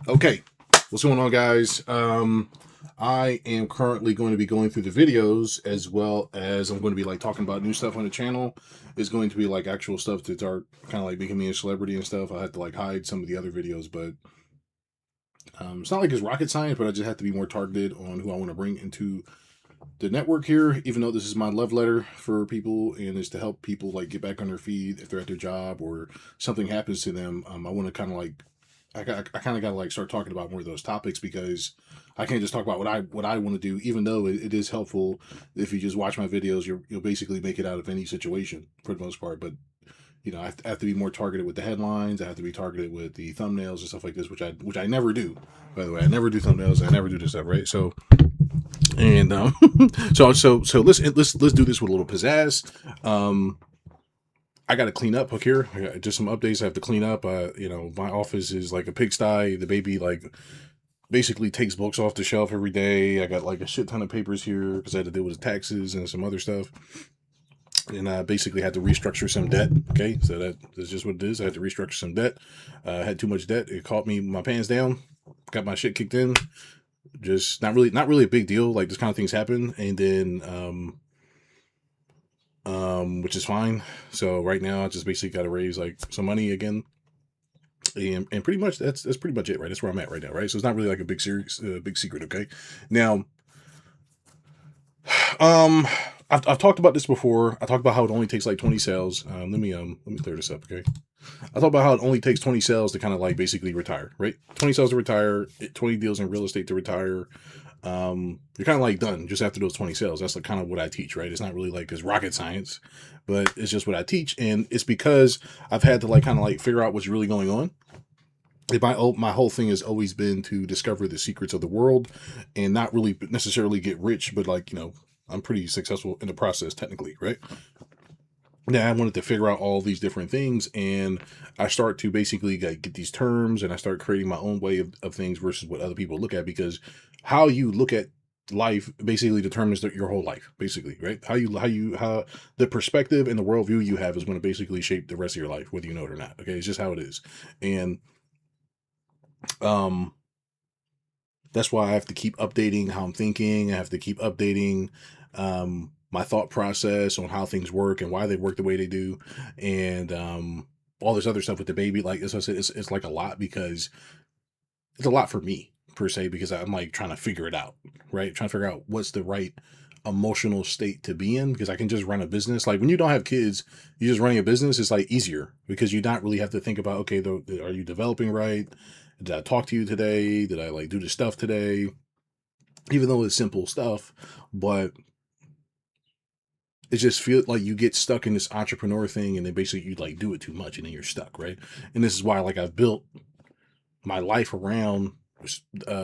Okay, what's going on, guys? I am currently going to be going through the videos as well as I'm going to be like talking about new stuff on the channel. It's going to be like actual stuff that are kind of like making me a celebrity and stuff. I had to like hide some of the other videos, but it's not like it's rocket science, but I just have to be more targeted on who I want to bring into the network here, even though this is my love letter for people and is to help people like get back on their feet if they're at their job or something happens to them. I want to kind of like I kind of got to like start talking about more of those topics because I can't just talk about what I want to do, even though it is helpful. If you just watch my videos, you'll basically make it out of any situation for the most part. But I have to be more targeted with the headlines. I have to be targeted with the thumbnails and stuff like this, which I never do. By the way, I never do thumbnails. I never do this stuff, right? So and so let's do this with a little pizzazz. I got to clean up. Look here, I got just some updates I have to clean up. My office is like a pigsty. The baby like basically takes books off the shelf every day. I got like a shit ton of papers here because I had to deal with taxes and some other stuff. And I basically had to restructure some debt. Okay, so that's just what it is. I had to restructure some debt. I had too much debt. It caught me my pants down. Got my shit kicked in. Just not really a big deal. Like this kind of things happen, and then which is fine. So right now I just basically got to raise like some money again, and pretty much that's pretty much it, right? That's where I'm at right now, right? So it's not really like a big secret. Okay, now um. I've talked about this before. I talked about how it only takes like 20 sales. Let me clear this up, okay? I talked about how it only takes 20 sales to kind of like basically retire, right? 20 sales to retire, 20 deals in real estate to retire. You're kind of like done just after those 20 sales. That's like kind of what I teach, right? It's not really like it's rocket science, but it's just what I teach. And it's because I've had to like kind of like figure out what's really going on. My whole thing has always been to discover the secrets of the world and not really necessarily get rich, but like, I'm pretty successful in the process technically, right? Now I wanted to figure out all these different things, and I start to basically like, get these terms, and I start creating my own way of things versus what other people look at, because how you look at life basically determines your whole life, basically, right? How the perspective and the worldview you have is going to basically shape the rest of your life, whether you know it or not. Okay, it's just how it is. And um that's why I have to keep updating how I'm thinking. I have to keep updating my thought process on how things work and why they work the way they do, and all this other stuff with the baby. Like as I said, it's like a lot because it's a lot for me per se, because I'm like trying to figure it out, right? Trying to figure out what's the right emotional state to be in, because I can just run a business. Like when you don't have kids, you just running a business is like easier because you not really have to think about, okay, are you developing right? Did I talk to you today? Did I like do the stuff today? Even though it's simple stuff, but it just feels like you get stuck in this entrepreneur thing, and then basically you like do it too much and then you're stuck, right? And this is why like I've built my life around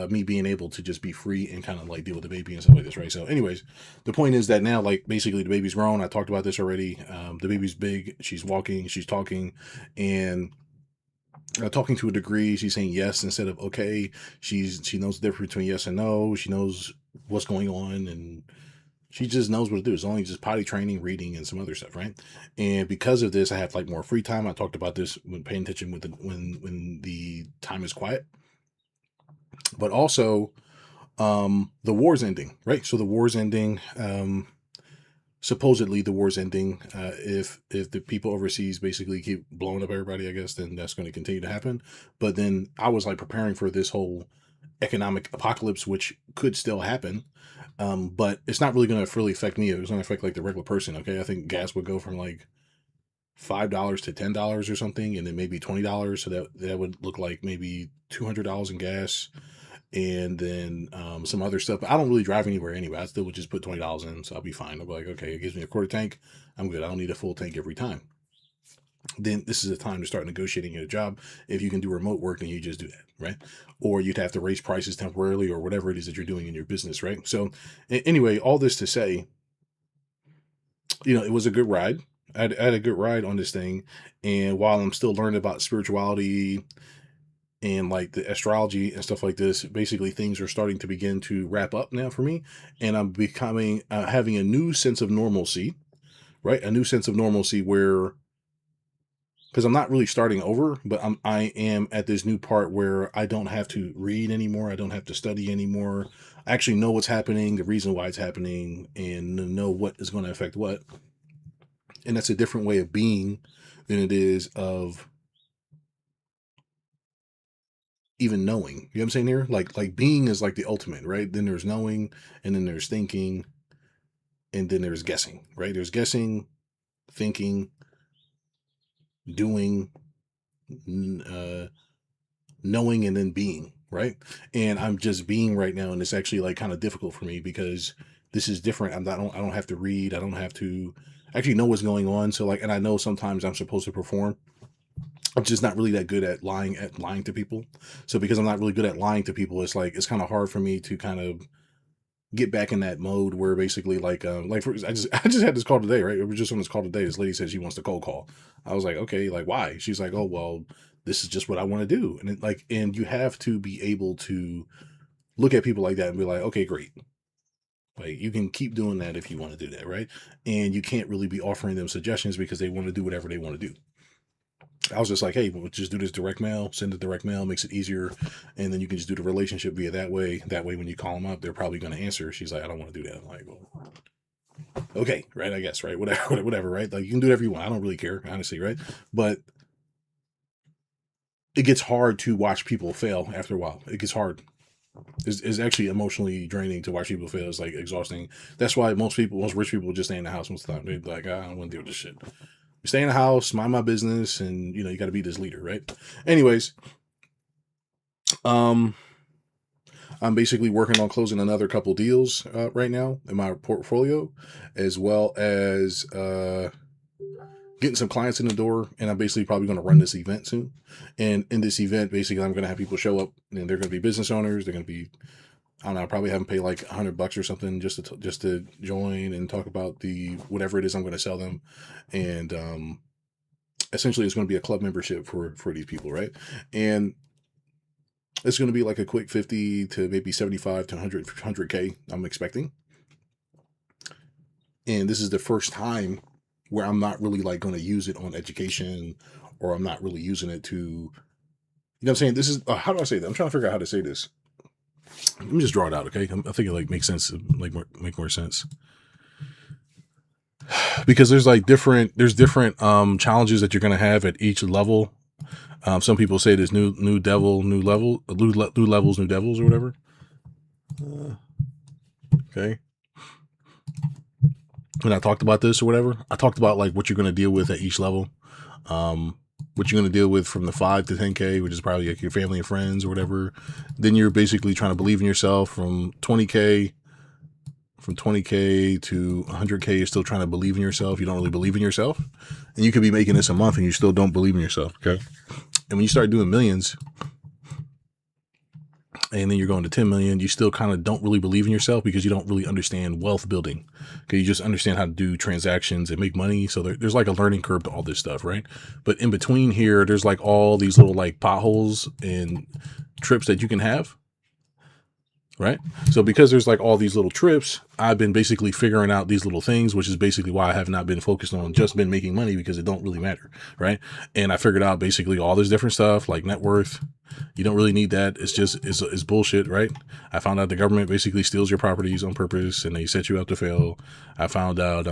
me being able to just be free and kind of like deal with the baby and stuff like this, right? So anyways, the point is that now like basically the baby's grown. I talked about this already. The baby's big, she's walking, she's talking, and talking to a degree. She's saying yes instead of okay. She knows the difference between yes and no. She knows what's going on, and she just knows what to do. It's only just potty training, reading, and some other stuff, right? And because of this, I have like more free time. I talked about this when paying attention with when the time is quiet. But also, the war's ending, right? So the war's ending. Supposedly the war's ending. If the people overseas basically keep blowing up everybody, I guess then that's going to continue to happen. But then I was like preparing for this whole economic apocalypse, which could still happen. But it's not really going to really affect me. It's going to affect like the regular person. Okay, I think gas would go from like $5 to $10 or something, and then maybe $20. So that would look like maybe $200 in gas, and then some other stuff. But I don't really drive anywhere anyway. I still would just put $20 in, so I'll be fine. I'll be like, okay, it gives me a quarter tank. I'm good. I don't need a full tank every time. Then this is a time to start negotiating your job. If you can do remote work, then you just do that, right? Or you'd have to raise prices temporarily, or whatever it is that you're doing in your business, right? So anyway, all this to say, it was a good ride. I had a good ride on this thing, and while I'm still learning about spirituality and like the astrology and stuff like this, basically things are starting to begin to wrap up now for me, and I'm becoming having a new sense of normalcy, right? A new sense of normalcy where because I'm not really starting over, but I am at this new part where I don't have to read anymore. I don't have to study anymore. I actually know what's happening, the reason why it's happening, and know what is going to affect what. And that's a different way of being than it is of even knowing. You know what I'm saying here? Like being is like the ultimate, right? Then there's knowing, and then there's thinking, and then there's guessing, right? There's guessing, thinking, doing, uh, knowing, and then being, right? And I'm just being right now, and it's actually like kind of difficult for me because this is different. I don't have to read. I don't have to actually know what's going on. So like, and I know sometimes I'm supposed to perform. I'm just not really that good at lying to people. So because I'm not really good at lying to people, it's like it's kind of hard for me to kind of get back in that mode where basically like for, I just had this call today, right? It was just on this call today. This lady said she wants to cold call. I was like, okay, like why? She's like, oh well, this is just what I want to do. And it, like, and you have to be able to look at people like that and be like, okay, great. Like you can keep doing that if you want to do that, right? And you can't really be offering them suggestions because they want to do whatever they want to do. I was just like, hey, we'll just do this direct mail, send the direct mail, makes it easier. And then you can just do the relationship via that way. That way, when you call them up, they're probably going to answer. She's like, I don't want to do that. I'm like, well, okay, right. I guess, right. Whatever, whatever, right. Like you can do whatever you want. I don't really care, honestly, right. But it gets hard to watch people fail after a while. It gets hard. It's actually emotionally draining to watch people fail. It's like exhausting. That's why most rich people just stay in the house most of the time. They're like, I don't want to deal with this shit. Stay in the house, mind my business, and you got to be this leader, right? Anyways, um, I'm basically working on closing another couple deals right now in my portfolio, as well as getting some clients in the door. And I'm basically probably going to run this event soon. And in this event, basically, I'm going to have people show up, and they're going to be business owners. They're going to be, I don't know, I'll probably have them pay like $100 or something just to join and talk about the whatever it is I'm going to sell them, and essentially it's going to be a club membership for these people, right? And it's going to be like a quick 50 to maybe 75 to 100K I'm expecting. And this is the first time where I'm not really like going to use it on education, or I'm not really using it to, you know what I'm saying? This is, how do I say that? I'm trying to figure out how to say this. Let me just draw it out, okay? I think it like makes sense, make more sense. Because there's different challenges that you're going to have at each level. Some people say there's new levels, new devils, or whatever. Okay. When I talked about this or whatever, I talked about like what you're going to deal with at each level. What you're going to deal with from the 5 to 10K, which is probably like your family and friends or whatever. Then you're basically trying to believe in yourself from 20K to 100K. You're still trying to believe in yourself. You don't really believe in yourself, and you could be making this a month and you still don't believe in yourself. Okay. And when you start doing millions, and then you're going to 10 million, you still kind of don't really believe in yourself because you don't really understand wealth building. Okay. You just understand how to do transactions and make money. So there's like a learning curve to all this stuff. Right. But in between here, there's like all these little like potholes and trips that you can have. Right. So because there's like all these little trips, I've been basically figuring out these little things, which is basically why I have not been focused on just been making money, because it don't really matter. Right. And I figured out basically all this different stuff like net worth. You don't really need that. It's bullshit. Right. I found out the government basically steals your properties on purpose and they set you up to fail. I found out,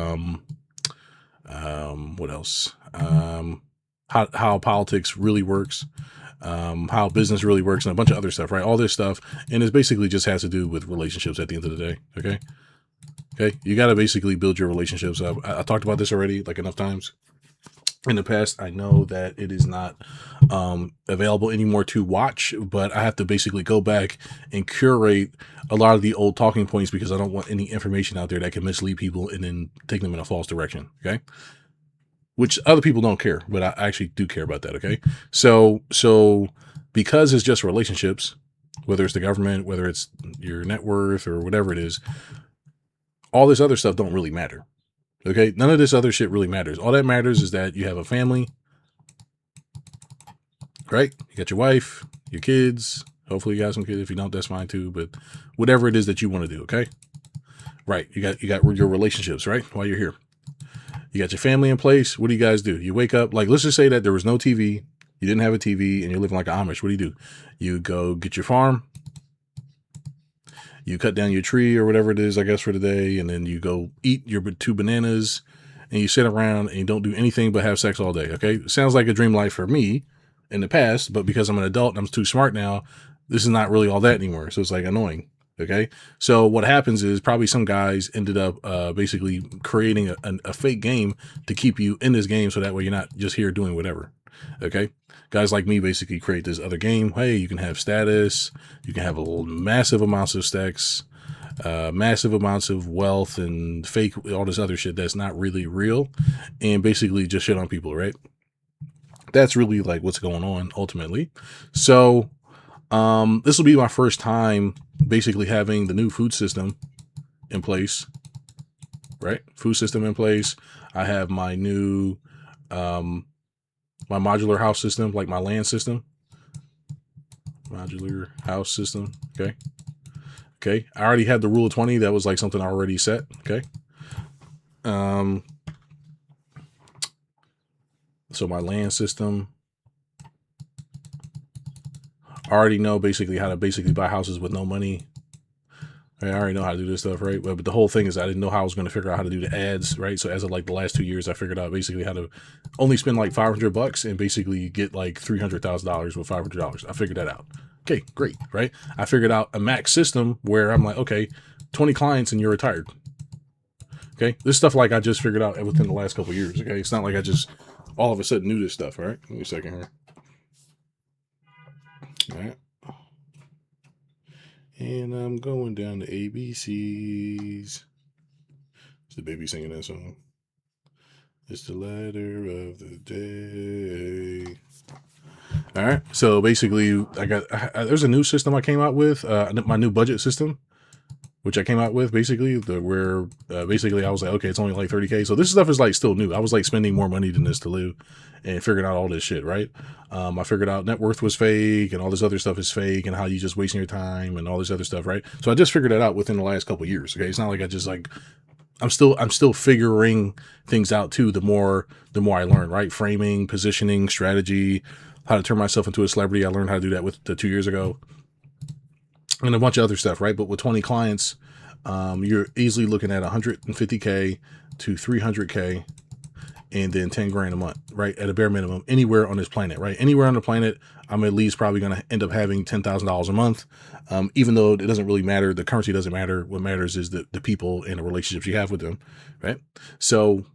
what else? How politics really works. How business really works, and a bunch of other stuff, right? All this stuff. And it basically just has to do with relationships at the end of the day. Okay. Okay. You got to basically build your relationships up. I talked about this already, like enough times in the past. I know that it is not, available anymore to watch, but I have to basically go back and curate a lot of the old talking points because I don't want any information out there that can mislead people and then take them in a false direction. Okay. Which other people don't care, but I actually do care about that. Okay. So because it's just relationships, whether it's the government, whether it's your net worth or whatever it is, all this other stuff don't really matter. Okay. None of this other shit really matters. All that matters is that you have a family, right? You got your wife, your kids. Hopefully you got some kids. If you don't, that's fine too. But whatever it is that you want to do. Okay. Right. You got your relationships, right? While you're here. You got your family in place. What do you guys do? You wake up, like, let's just say that there was no TV. You didn't have a TV and you're living like an Amish. What do? You go get your farm, you cut down your tree or whatever it is, I guess, for the day, and then you go eat your 2 bananas and you sit around and you don't do anything but have sex all day. Okay. Sounds like a dream life for me in the past, but because I'm an adult and I'm too smart now, this is not really all that anymore. So it's like annoying. Okay. So what happens is probably some guys ended up basically creating a fake game to keep you in this game. So that way you're not just here doing whatever. Okay. Guys like me basically create this other game. Hey, you can have status, you can have massive amounts of stacks, massive amounts of wealth and fake, all this other shit that's not really real, and basically just shit on people, right? That's really like what's going on ultimately. So this will be my first time basically having the new food system in place, right? Food system in place. I have my new my modular house system, like my land system. Modular house system. Okay. Okay. I already had the rule of 20. That was like something I already set. Okay. So my land system, I already know basically how to basically buy houses with no money. I already know how to do this stuff, right? But the whole thing is I didn't know how I was going to figure out how to do the ads, right? So as of like the last 2 years, I figured out basically how to only spend like $500 and basically get like $300,000 with $500. I figured that out. Okay, great, right? I figured out a max system where I'm like, okay, 20 clients and you're retired. Okay, this stuff like I just figured out within the last couple of years. Okay, it's not like I just all of a sudden knew this stuff. All right, give me a second here. All right. And I'm going down to ABCs. It's the baby singing that song. It's the letter of the day. All right. So basically, there's a new system I came out with, my new budget system, which I came out with basically where basically I was like, okay, it's only like 30K. So this stuff is like still new. I was like spending more money than this to live and figuring out all this shit, right? I figured out net worth was fake and all this other stuff is fake and how you just wasting your time and all this other stuff, right? So I just figured that out within the last couple of years. Okay. It's not like I just like, I'm still figuring things out too. The more I learn, right? Framing, positioning, strategy, how to turn myself into a celebrity. I learned how to do that with 2 years ago and a bunch of other stuff, right? But with 20 clients, you're easily looking at 150K to 300K and then 10 grand a month, right? At a bare minimum, anywhere on this planet, right? Anywhere on the planet, I'm at least probably going to end up having $10,000 a month. Even though it doesn't really matter, the currency doesn't matter. What matters is the people and the relationships you have with them, right? So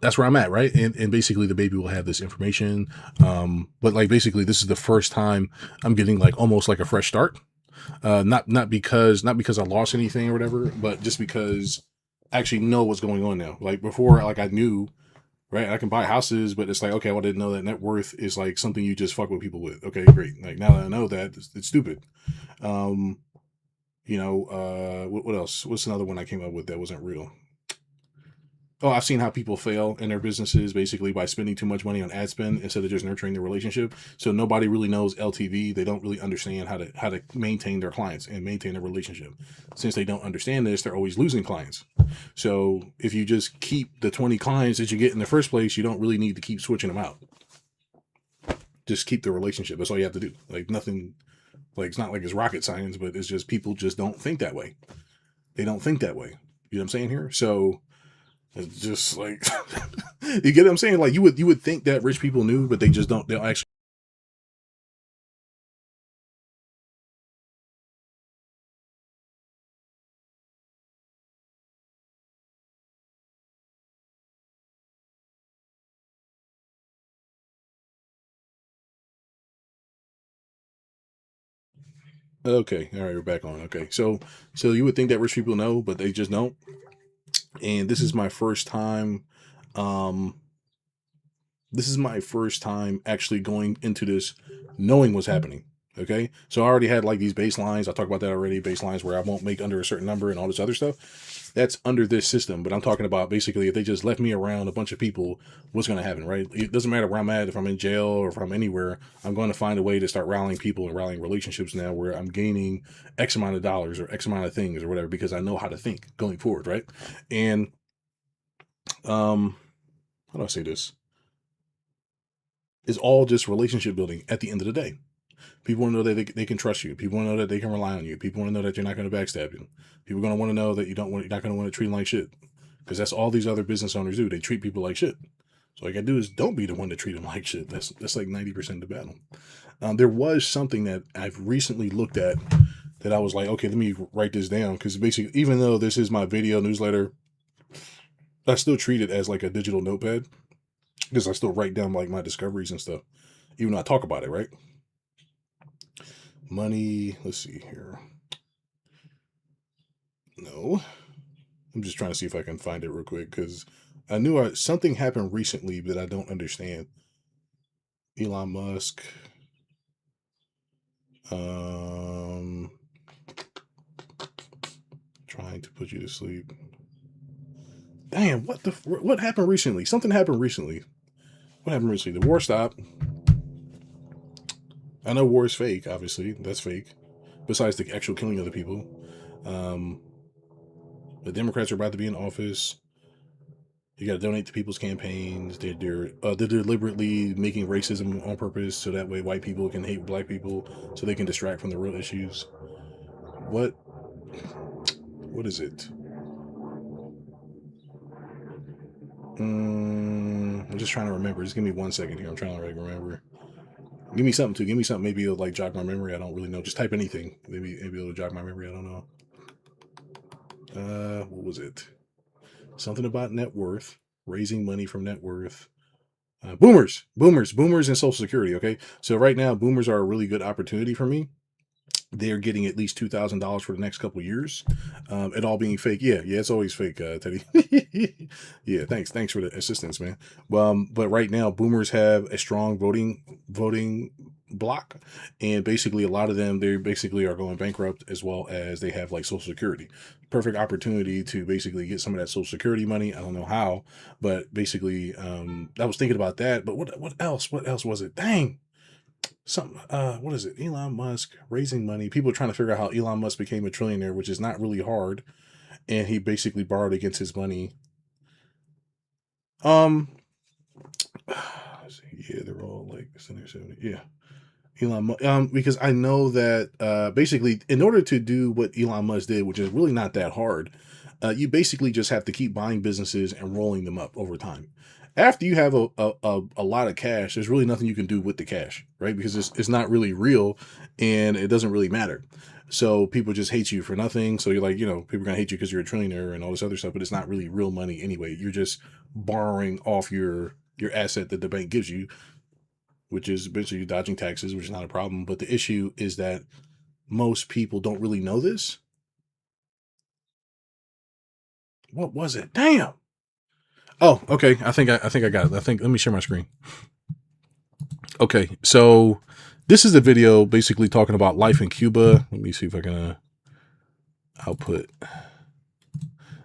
that's where I'm at, right? And basically the baby will have this information. But like basically this is the first time I'm getting like almost like a fresh start. Not because I lost anything or whatever, but just because I actually know what's going on now. Like before, like I knew, right? I can buy houses, but it's like, okay, well, I didn't know that net worth is like something you just fuck with people with. Okay, great. Like now that I know that, it's stupid. What else? What's another one I came up with that wasn't real? Oh, I've seen how people fail in their businesses basically by spending too much money on ad spend instead of just nurturing their relationship. So nobody really knows LTV. They don't really understand how to maintain their clients and maintain their relationship. Since they don't understand this, they're always losing clients. So if you just keep the 20 clients that you get in the first place, you don't really need to keep switching them out. Just keep the relationship. That's all you have to do. Like nothing, like it's not like it's rocket science, but it's just people just don't think that way. They don't think that way. You know what I'm saying here? So it's just like you get what I'm saying? Like you would think that rich people knew, but they just don't. They'll actually. Okay, all right, we're back on. Okay, so you would think that rich people know, but they just don't. And this is my first time. Um, this is my first time actually going into this, knowing what's happening. Okay, so I already had like these baselines. I talked about that already. Baselines where I won't make under a certain number and all this other stuff. That's under this system. But I'm talking about basically if they just left me around a bunch of people, what's going to happen, right? It doesn't matter where I'm at. If I'm in jail or if I'm anywhere, I'm going to find a way to start rallying people and rallying relationships now where I'm gaining X amount of dollars or X amount of things or whatever because I know how to think going forward, right? And How do I say this? It's all just relationship building at the end of the day. People want to know that they can trust you. People want to know that they can rely on you. People want to know that you're not going to backstab you. People are going to want to know that you're not going to want to treat them like shit. Because that's all these other business owners do. They treat people like shit. So all you got to do is don't be the one to treat them like shit. That's like 90% of the battle. There was something that I've recently looked at that I was like, okay, let me write this down. Because basically, even though this is my video newsletter, I still treat it as like a digital notepad. Because I still write down like my discoveries and stuff. Even though I talk about it, right? Money, let's see here. No. I'm just trying to see if I can find it real quick because I knew something happened recently that I don't understand. Elon Musk. Trying to put you to sleep. Damn, what happened recently? Something happened recently. What happened recently? The war stopped. I know war is fake, obviously. That's fake. Besides the actual killing of the people. The Democrats are about to be in office. You got to donate to people's campaigns. They're deliberately making racism on purpose so that way white people can hate black people so they can distract from the real issues. What is it? I'm just trying to remember. Just give me 1 second here. I'm trying to remember. Give me something too. Give me something. Maybe it'll like jog my memory. I don't really know. Just type anything. Maybe it'll jog my memory. I don't know. What was it? Something about net worth. Raising money from net worth. Boomers, and Social Security. Okay, so right now, boomers are a really good opportunity for me. They're getting at least $2,000 for the next couple of years. It all being fake. Yeah, it's always fake, Teddy. Yeah, thanks for the assistance, man. But right now, boomers have a strong voting block, and basically a lot of them they basically are going bankrupt as well as they have like Social Security. Perfect opportunity to basically get some of that Social Security money. I don't know how, but basically, I was thinking about that. But what else? What else was it? Dang. Something what is it? Elon Musk raising money. People are trying to figure out how Elon Musk became a trillionaire, which is not really hard. And he basically borrowed against his money. Yeah, they're all like 70. Yeah. Elon Musk, because I know that basically in order to do what Elon Musk did, which is really not that hard, you basically just have to keep buying businesses and rolling them up over time. After you have a lot of cash, there's really nothing you can do with the cash, right? Because it's not really real and it doesn't really matter. So people just hate you for nothing. So you're like, people are gonna hate you because you're a trillionaire and all this other stuff, but it's not really real money anyway. You're just borrowing off your asset that the bank gives you, which is basically dodging taxes, which is not a problem. But the issue is that most people don't really know this. What was it? Damn. Oh, okay. I think I got it. Let me share my screen. Okay, so this is a video basically talking about life in Cuba. Let me see if I can output.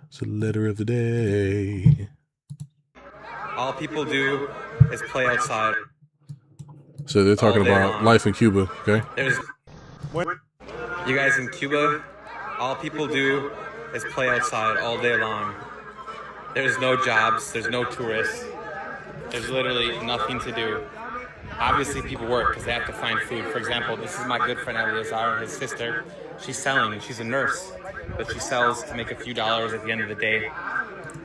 It's a letter of the day. All people do is play outside. So they're talking about life in Cuba, okay? You guys in Cuba, all people do is play outside all day long. There's no jobs, there's no tourists, there's literally nothing to do. Obviously people work because they have to find food. For example, this is my good friend Eleazar, his sister. She's selling, she's a nurse, but she sells to make a few dollars at the end of the day.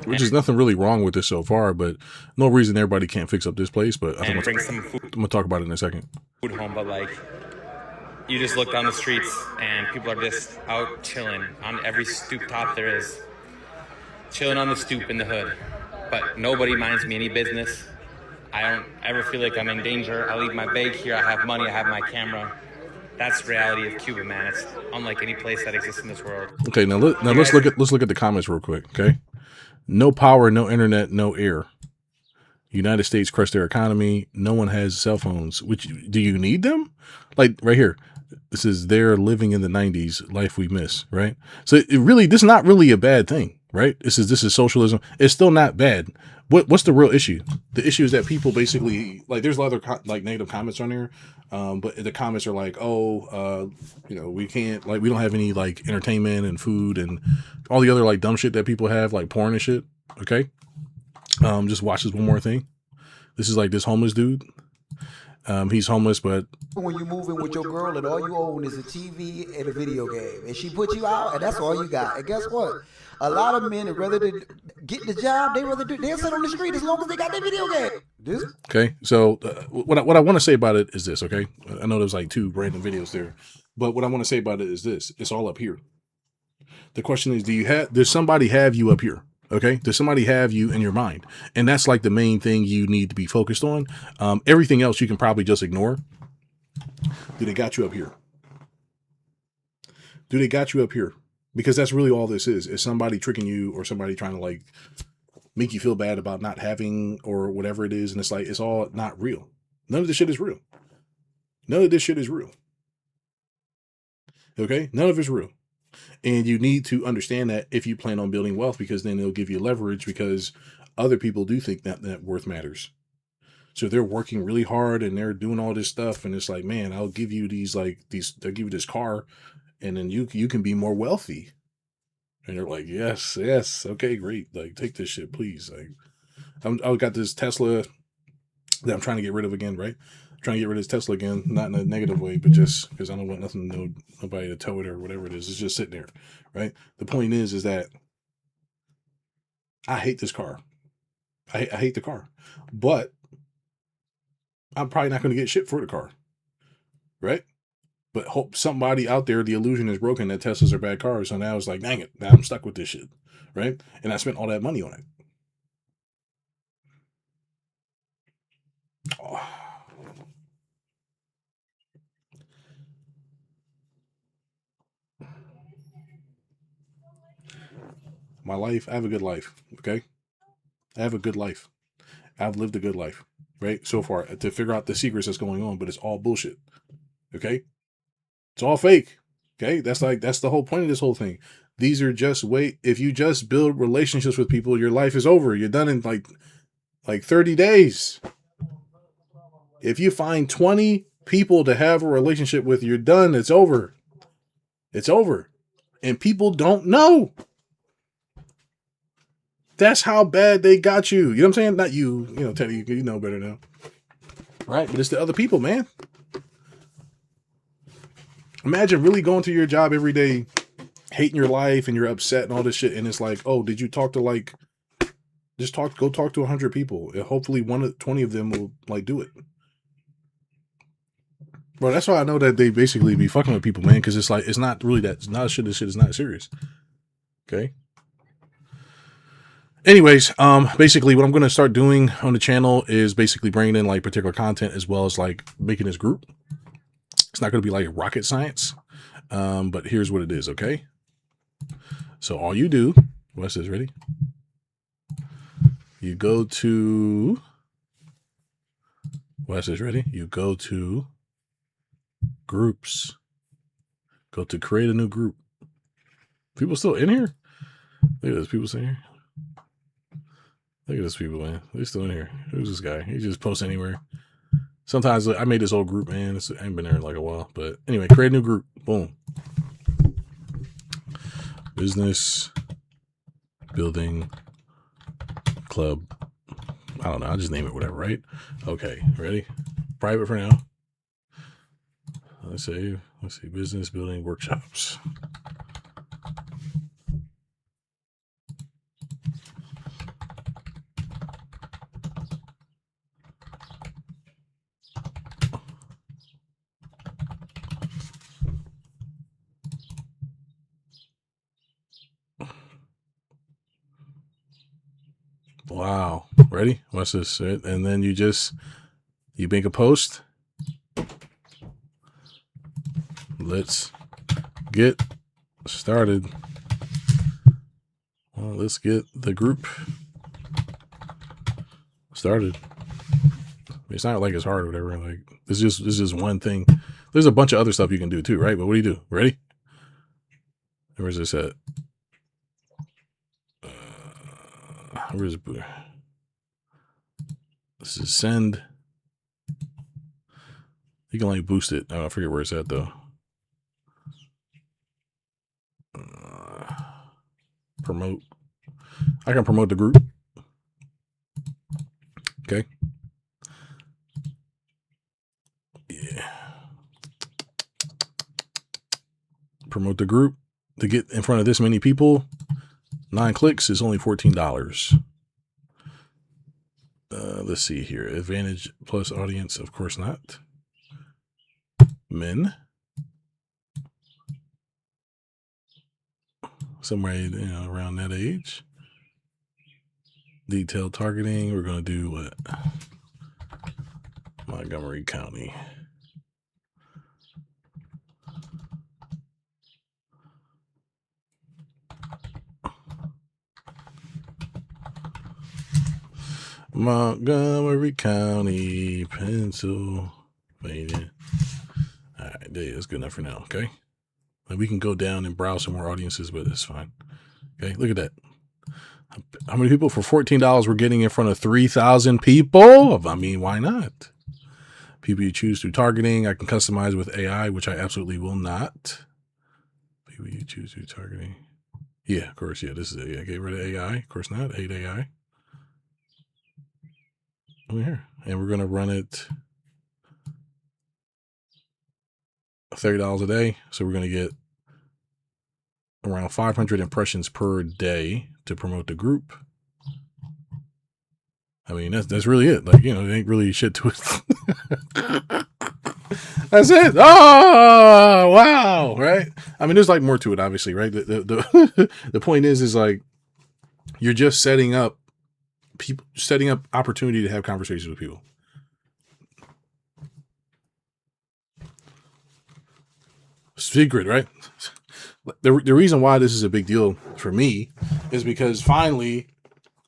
Which is nothing really wrong with this so far, but no reason everybody can't fix up this place. But I think I'm gonna talk about it in a second. Food home, but like you just look down the streets and people are just out chilling on every stoop top there is, chilling on the stoop in the hood. But nobody minds me any business. I don't ever feel like I'm in danger. I leave my bag here. I have money. I have my camera. That's the reality of Cuba, man. It's unlike any place that exists in this world. Okay, now let's look at the comments real quick. Okay. No power, no internet, no air. United States crushed their economy. No one has cell phones. Which do you need them? Like right here, this is they're living in the 90s, life we miss, right? So this is not really a bad thing, right? This is socialism. It's still not bad. What's the real issue? The issue is that people basically like there's a lot of like negative comments on there, but the comments are like, we can't we don't have any like entertainment and food and all the other like dumb shit that people have like porn and shit. Okay, Just watch this one more thing. This is like this homeless dude. He's homeless, but when you move in with your girl and all you own is a TV and a video game, and she put you out, and that's all you got. And guess what? A lot of men, rather than get the job, they'll sit on the street as long as they got their video game. This okay. So what I want to say about it is this. Okay, I know there's like 2 random videos there, but what I want to say about it is this: it's all up here. The question is, does somebody have you up here? Okay, does somebody have you in your mind? And that's like the main thing you need to be focused on. Everything else you can probably just ignore. Do they got you up here? Do they got you up here? Because that's really all this is somebody tricking you or somebody trying to like make you feel bad about not having or whatever it is. And it's like, it's all not real. None of this shit is real. None of this shit is real. Okay? None of it's real. And you need to understand that if you plan on building wealth, because then it'll give you leverage because other people do think that net worth matters. So they're working really hard and they're doing all this stuff. And it's like, man, I'll give you they'll give you this car and then you can be more wealthy. And you're like, yes, okay, great. Like, take this shit, please. Like, I've got this Tesla that I'm trying to get rid of again, right? Trying to get rid of this Tesla again, not in a negative way, but just because I don't want nobody to tow it or whatever it is. It's just sitting there, right? The point is that I hate this car. I hate the car, but I'm probably not going to get shit for the car, right? But hope somebody out there, the illusion is broken that Teslas are bad cars. So now it's like, dang it, now I'm stuck with this shit, right? And I spent all that money on it. Oh. My life, I have a good life, okay? I have a good life. I've lived a good life, right? So far, to figure out the secrets that's going on, but it's all bullshit, okay? It's all fake, okay? That's the whole point of this whole thing. These are just if you just build relationships with people, your life is over. You're done in like 30 days. If you find 20 people to have a relationship with, you're done. It's over. It's over. And people don't know. That's how bad they got you. You know what I'm saying? Not you, Teddy, you know better now. Right? But it's the other people, man. Imagine really going to your job every day, hating your life and you're upset and all this shit. And it's like, oh, did you talk to go talk to 100 people. And hopefully 20 of them will like do it. Bro, that's why I know that they basically be fucking with people, man. Cause it's like, it's not really that, it's not shit. This shit is not serious. Okay. Anyways, basically what I'm going to start doing on the channel is basically bringing in like particular content as well as like making this group. It's not going to be like rocket science. But here's what it is. Okay. So all you do, what's this? Ready? You go to, what's this? Ready? You go to groups, go to create a new group. People still in here? Look at this. People sitting here. Look at this people, man. They're still in here. Who's this guy? He just posts anywhere. Sometimes I made this whole group, man. I ain't been there in like a while. But anyway, create a new group. Boom. Business building club. I don't know. I'll just name it whatever, right? Okay. Ready? Private for now. Let's see. Business building workshops. Wow. Ready? Watch this. And then you make a post. Let's get started. Well, let's get the group started. It's not like it's hard or whatever. Like this is one thing. There's a bunch of other stuff you can do too, right? But what do you do? Ready? Where's this at? Where's it? This is send. You can like boost it. Oh, I forget where it's at though. Promote. I can promote the group. Okay. Yeah. Promote the group to get in front of this many people. 9 clicks is only $14. Let's see here. Advantage plus audience, of course not. Men. Somewhere around that age. Detailed targeting. We're going to do what? Montgomery County. Montgomery County, Pennsylvania. All right, there, that's good enough for now. Okay, and we can go down and browse some more audiences, but it's fine. Okay, look at that. How many people for $14 we're getting in front of 3,000 people? I mean, why not? People you choose through targeting, I can customize with AI, which I absolutely will not. People you choose through targeting. Yeah, of course. Yeah, this is it. Yeah, get rid of AI. Of course not. Hate AI. Over here. And we're going to run it $30 a day. So we're going to get around 500 impressions per day to promote the group. I mean, that's really it. Like, it ain't really shit to it. That's it. Oh, wow. Right. I mean, there's like more to it, obviously, right? The point is like, you're just setting up opportunity to have conversations with people. Secret, right? The reason why this is a big deal for me is because finally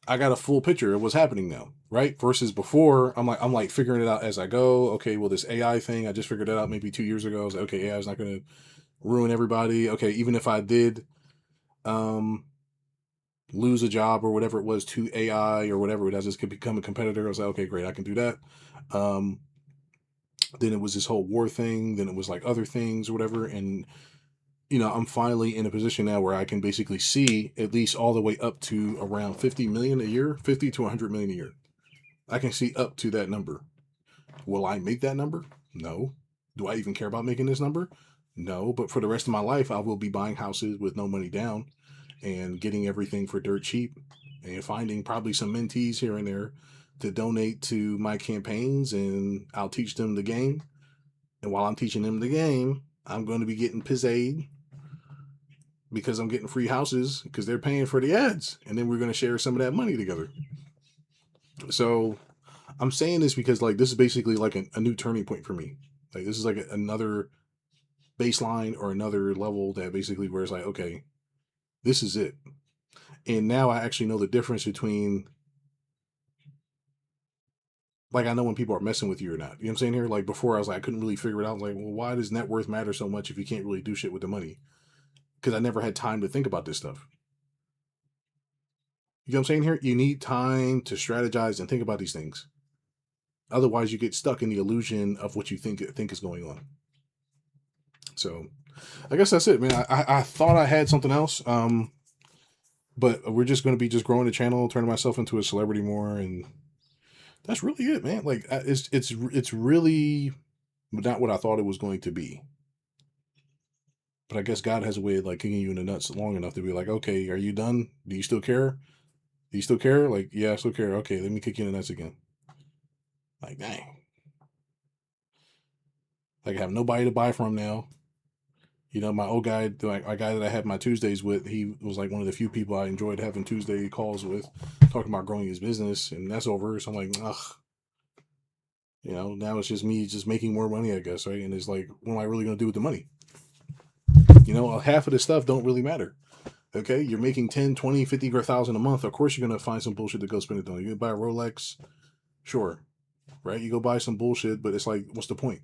I got a full picture of what's happening now, right? Versus before, I'm like figuring it out as I go. Okay, well, this AI thing, I just figured it out maybe 2 years ago. I was like, okay, AI is not going to ruin everybody. Okay, even if I did lose a job or whatever it was to AI or whatever it is, this could become a competitor. I was like, okay, great, I can do that. Then it was this whole war thing. Then it was like other things or whatever. And, I'm finally in a position now where I can basically see at least all the way up to around 50 million a year, 50 to 100 million a year. I can see up to that number. Will I make that number? No. Do I even care about making this number? No. But for the rest of my life, I will be buying houses with no money down and getting everything for dirt cheap and finding probably some mentees here and there to donate to my campaigns, and I'll teach them the game. And while I'm teaching them the game, I'm going to be getting Pizzaz because I'm getting free houses because they're paying for the ads. And then we're going to share some of that money together. So I'm saying this because like this is basically like a new turning point for me. Like this is like another baseline or another level that basically where it's like, okay, this is it. And now I actually know the difference between, like, I know when people are messing with you or not. You know what I'm saying here? Like before I was like, I couldn't really figure it out. I was like, well, why does net worth matter so much if you can't really do shit with the money? Because I never had time to think about this stuff. You know what I'm saying here? You need time to strategize and think about these things. Otherwise, you get stuck in the illusion of what you think is going on. So, I guess that's it, man. I thought I had something else, but we're just going to be just growing the channel, turning myself into a celebrity more, and that's really it, man. Like it's really not what I thought it was going to be. But I guess God has a way of like kicking you in the nuts long enough to be like, okay, are you done? Do you still care? Do you still care? Like, yeah, I still care. Okay, let me kick you in the nuts again. Like, dang. Like, I have nobody to buy from now. My old guy, a guy that I had my Tuesdays with, he was like one of the few people I enjoyed having Tuesday calls with, talking about growing his business, and that's over. So I'm like, ugh. Now it's just me just making more money, I guess, right? And it's like, what am I really going to do with the money? Half of the stuff don't really matter. Okay, you're making 10, 20, 50,000 a month. Of course, you're going to find some bullshit to go spend it on. You buy a Rolex, sure, right? You go buy some bullshit, but it's like, what's the point?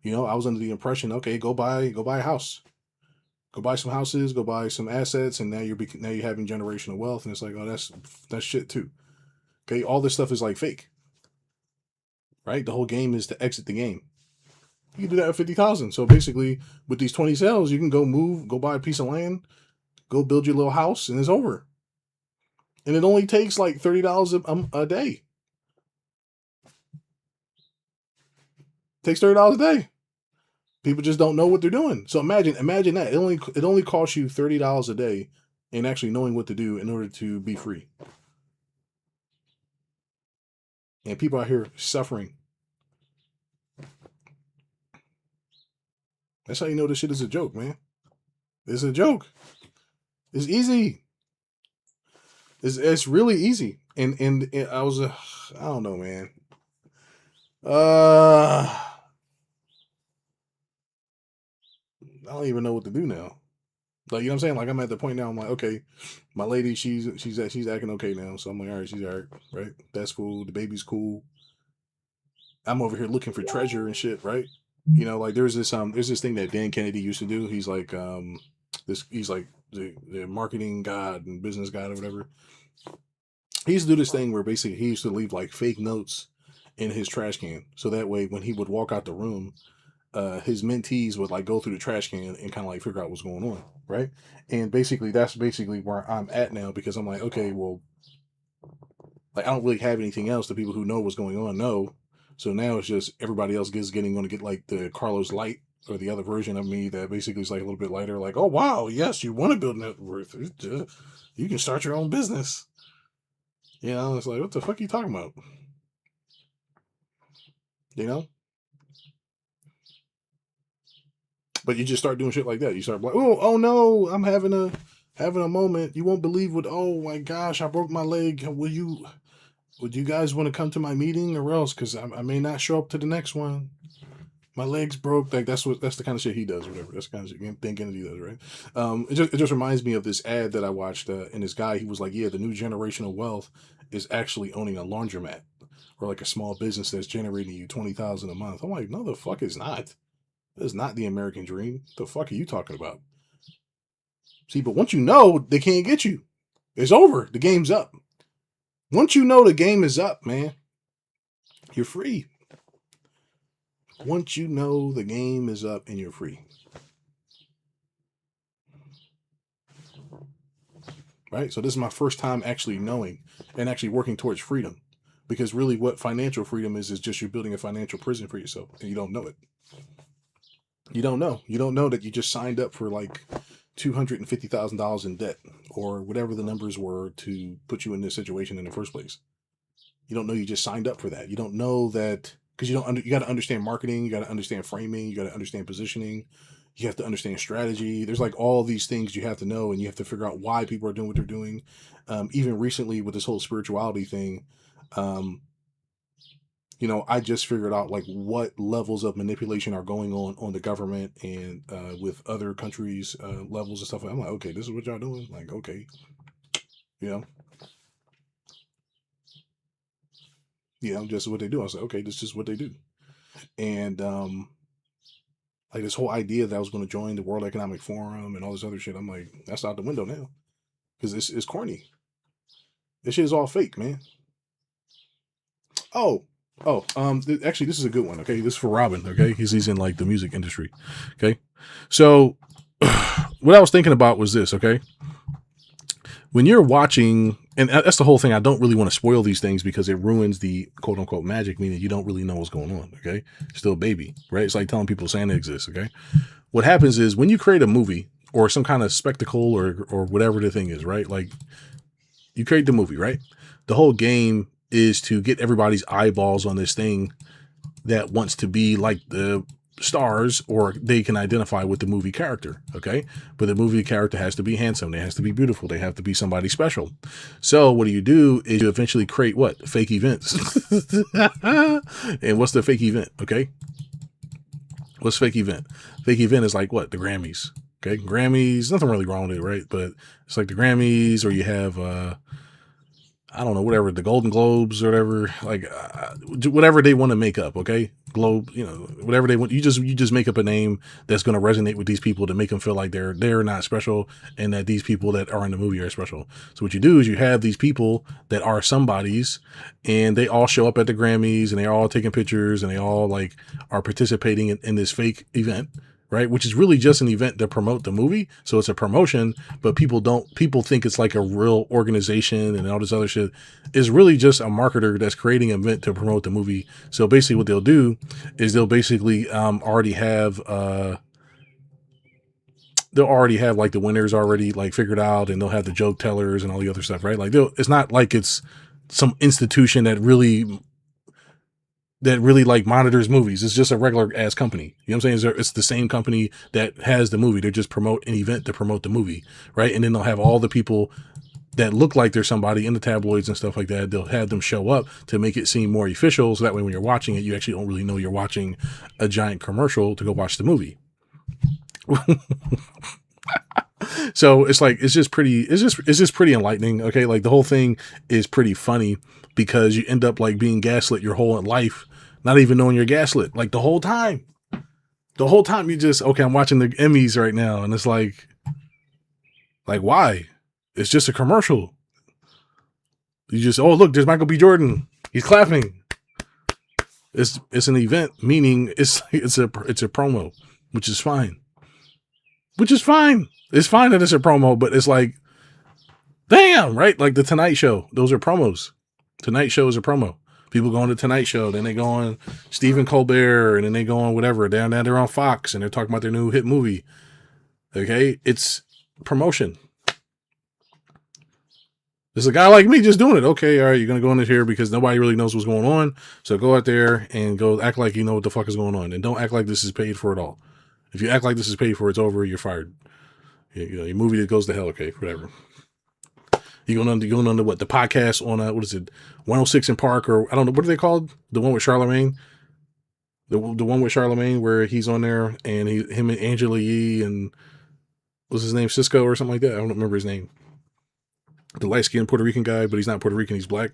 I was under the impression, okay, go buy a house, go buy some houses, go buy some assets, and now you're having generational wealth, and it's like, oh, that's shit too. Okay, all this stuff is like fake, right? The whole game is to exit the game. You can do that at 50,000. So basically, with these 20 sales, you can go buy a piece of land, go build your little house, and it's over. And it only takes like $30 a day. Takes $30 a day. People just don't know what they're doing. So imagine that. It only costs you $30 a day in actually knowing what to do in order to be free. And people out here suffering. That's how you know this shit is a joke, man. It's a joke. It's easy. It's really easy. And I was I don't know, man. I don't even know what to do now. Like, you know what I'm saying? Like, I'm at the point now. I'm like, okay, my lady, she's acting okay now. So I'm like, all right, she's all right, right? That's cool. The baby's cool. I'm over here looking for treasure and shit, right? You know, like there's this thing that Dan Kennedy used to do. He's like he's like the marketing god and business god or whatever. He used to do this thing where basically he used to leave like fake notes in his trash can, so that way when he would walk out the room, his mentees would like go through the trash can and kind of like figure out what's going on, right? And basically that's basically where I'm at now, because I'm like, okay, well, like I don't really have anything else. The people who know what's going on know. So now it's just everybody else going to get like the Carlos Light or the other version of me that basically is like a little bit lighter. Like, oh wow, yes, you want to build net worth, you can start your own business. You know, it's like, what the fuck are you talking about? You know. But you just start doing shit like that. You start like, oh no, I'm having a moment. You won't believe what. Oh my gosh, I broke my leg. Would you guys want to come to my meeting or else? Because I may not show up to the next one. My leg's broke. Like that's the kind of shit he does. Whatever. That's the kind of shit Dan Kennedy does, right? It just reminds me of this ad that I watched. And this guy, he was like, yeah, the new generational wealth is actually owning a laundromat or like a small business that's generating you $20,000 a month. I'm like, no, the fuck is not. That's not the American dream. The fuck are you talking about? See, but once you know, they can't get you. It's over. The game's up. Once you know the game is up, man, you're free. Once you know the game is up and you're free. Right? So this is my first time actually knowing and actually working towards freedom. Because really what financial freedom is just you're building a financial prison for yourself and you don't know it. You don't know. You don't know that you just signed up for like $250,000 in debt or whatever the numbers were to put you in this situation in the first place. You don't know you just signed up for that. You don't know that because you got to understand marketing. You got to understand framing. You got to understand positioning. You have to understand strategy. There's like all these things you have to know, and you have to figure out why people are doing what they're doing. Even recently with this whole spirituality thing, I just figured out like what levels of manipulation are going on the government and with other countries levels and stuff. I'm like, okay, this is what y'all doing. Like, okay, just what they do. I was like, okay, this is what they do. And like this whole idea that I was going to join the World Economic Forum and all this other shit, I'm like, that's out the window now because it's corny. This shit is all fake, man. Actually, this is a good one. Okay, this is for Robin. Okay, he's in like the music industry. Okay, so what I was thinking about was this. Okay, when you're watching, and that's the whole thing. I don't really want to spoil these things because it ruins the quote unquote magic, meaning you don't really know what's going on. Okay, still a baby, right? It's like telling people Santa exists. Okay, what happens is when you create a movie or some kind of spectacle or whatever the thing is, right? Like you create the movie, right? The whole game is to get everybody's eyeballs on this thing that wants to be like the stars or they can identify with the movie character. Okay. But the movie character has to be handsome. They has to be beautiful. They have to be somebody special. So what do is you eventually create what? Fake events. And what's the fake event? Okay. What's fake event? Fake event is like what? The Grammys. Okay. Grammys, nothing really wrong with it, right? But it's like the Grammys or you have, I don't know, whatever, the Golden Globes or whatever, like whatever they want to make up. Okay. Globe, whatever they want. You just make up a name that's going to resonate with these people to make them feel like they're not special and that these people that are in the movie are special. So what you do is you have these people that are somebodies and they all show up at the Grammys and they're all taking pictures and they all like are participating in this fake event. right? Which is really just an event to promote the movie. So it's a promotion, but people think it's like a real organization and all this other shit. Is really just a marketer that's creating an event to promote the movie. So basically what they'll do is already have, they'll already have like the winners already like figured out, and they'll have the joke tellers and all the other stuff, right? Like it's not like it's some institution that really like monitors movies. It's just a regular ass company. You know what I'm saying? It's the same company that has the movie. They just promote an event to promote the movie, right? And then they'll have all the people that look like they're somebody in the tabloids and stuff like that. They'll have them show up to make it seem more official. So that way when you're watching it, you actually don't really know you're watching a giant commercial to go watch the movie. So it's like, it's just pretty enlightening. Okay. Like the whole thing is pretty funny because you end up like being gaslit your whole life, not even knowing you're gaslit. Like the whole time you just, okay, I'm watching the Emmys right now. And it's like why? It's just a commercial. You just, oh, look, there's Michael B. Jordan. He's clapping. It's an event, meaning it's a promo, which is fine. It's fine that it's a promo, but it's like, damn, right? Like the Tonight Show, those are promos. Tonight Show is a promo. People go on the Tonight Show, then they go on Stephen Colbert, and then they go on whatever. Down there, they're on Fox, and they're talking about their new hit movie. Okay, it's promotion. There's a guy like me just doing it. Okay, all right, you're gonna go in here because nobody really knows what's going on. So go out there and go act like you know what the fuck is going on, and don't act like this is paid for at all. If you act like this is paid for, it's over. You're fired. You know, your movie that goes to hell. Okay, whatever. You going on what the podcast on what is it, 106 in Park, or I don't know, what are they called? The one with Charlemagne, the one with Charlemagne where he's on there and him and Angela Yee and what's his name, Cisco or something like that. I don't remember his name. The light skinned Puerto Rican guy, but he's not Puerto Rican. He's black.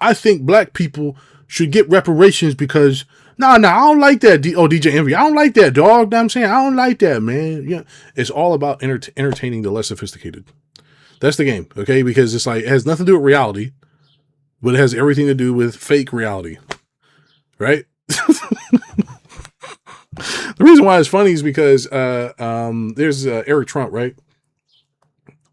I think black people should get reparations because I don't like that. DJ Envy, I don't like that, dog. Know what I'm saying, I don't like that, man. Yeah, it's all about entertaining the less sophisticated. That's the game, okay? Because it's like, it has nothing to do with reality, but it has everything to do with fake reality, right? The reason why it's funny is because there's Eric Trump, right?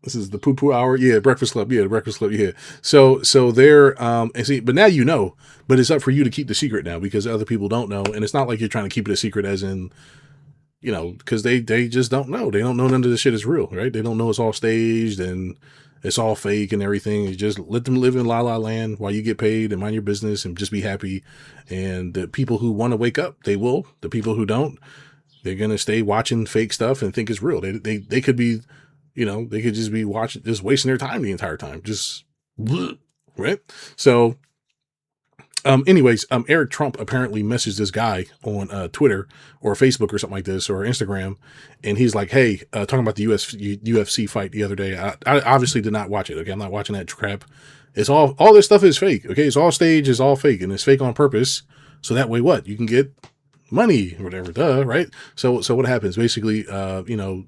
This is the poo hour. Yeah, Breakfast Club. Yeah, the Breakfast Club. Yeah. So they're, and see, but now you know, but it's up for you to keep the secret now because other people don't know. And it's not like you're trying to keep it a secret as in, you know, because they just don't know. They don't know none of this shit is real, right? They don't know it's all staged and it's all fake and everything. You just let them live in la la land while you get paid and mind your business and just be happy. And the people who want to wake up, they will. The people who don't, they're going to stay watching fake stuff and think it's real. They could be, you know, they could just be watching, just wasting their time the entire time. Just, right? So, anyways, Eric Trump apparently messaged this guy on Twitter or Facebook or something like this or Instagram, and he's like, "Hey, talking about the UFC fight the other day. I obviously did not watch it. Okay, I'm not watching that crap. It's all this stuff is fake. Okay, it's all staged, it's all fake, and it's fake on purpose. So that way, what you can get money or whatever, duh, right? So what happens? Basically, you know,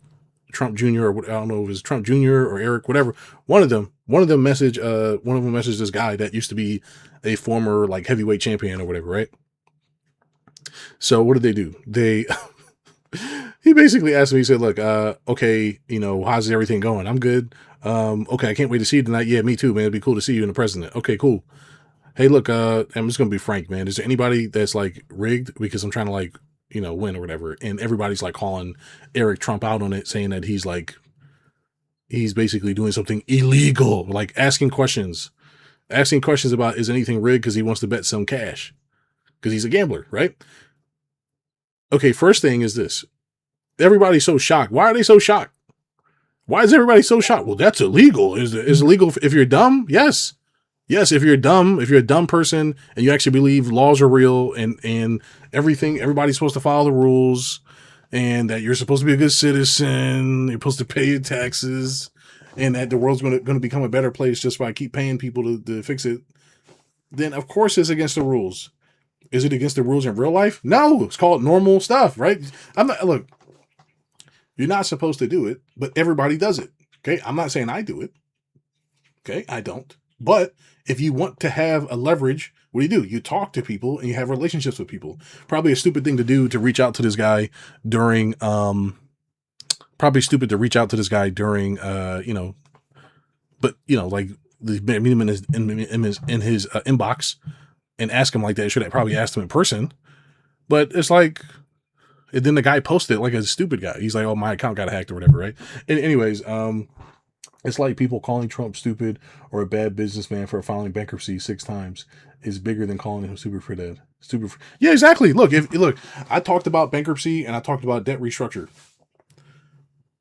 Trump Jr. or I don't know if it was Trump Jr. or Eric, whatever. One of them messaged this guy that used to be a former like heavyweight champion or whatever, right? So what did they do? He basically asked me, he said, look, okay, you know, how's everything going? I'm good. Okay, I can't wait to see you tonight. Yeah, me too, man. It'd be cool to see you and the president. Okay, cool. Hey, look, I'm just gonna be frank, man. Is there anybody that's like rigged? Because I'm trying to like, you know, win or whatever. And everybody's like calling Eric Trump out on it, saying that he's basically doing something illegal, like asking questions about is anything rigged because he wants to bet some cash because he's a gambler, right? Okay, first thing is this. Everybody's so shocked. Why are they so shocked? Why is everybody so shocked? Well, that's illegal. Is illegal if you're dumb? Yes. Yes, if you're a dumb person and you actually believe laws are real and everything, everybody's supposed to follow the rules and that you're supposed to be a good citizen, you're supposed to pay your taxes, and that the world's going to become a better place just by keep paying people to fix it, then of course it's against the rules. Is it against the rules in real life? No, it's called normal stuff, right? Look, you're not supposed to do it, but everybody does it. Okay, I'm not saying I do it. Okay, I don't. But if you want to have a leverage What do? You talk to people and you have relationships with people. Probably a stupid thing to do to reach out to this guy during, probably stupid to reach out to this guy during, but like meet him in his inbox and ask him like that. Should I probably asked him in person? But it's like, and then the guy posted like a stupid guy. He's like, "Oh, my account got hacked or whatever," right? And anyways, it's like people calling Trump stupid or a bad businessman for filing bankruptcy 6 times is bigger than calling him stupid for that. Yeah, exactly. Look, I talked about bankruptcy and I talked about debt restructure.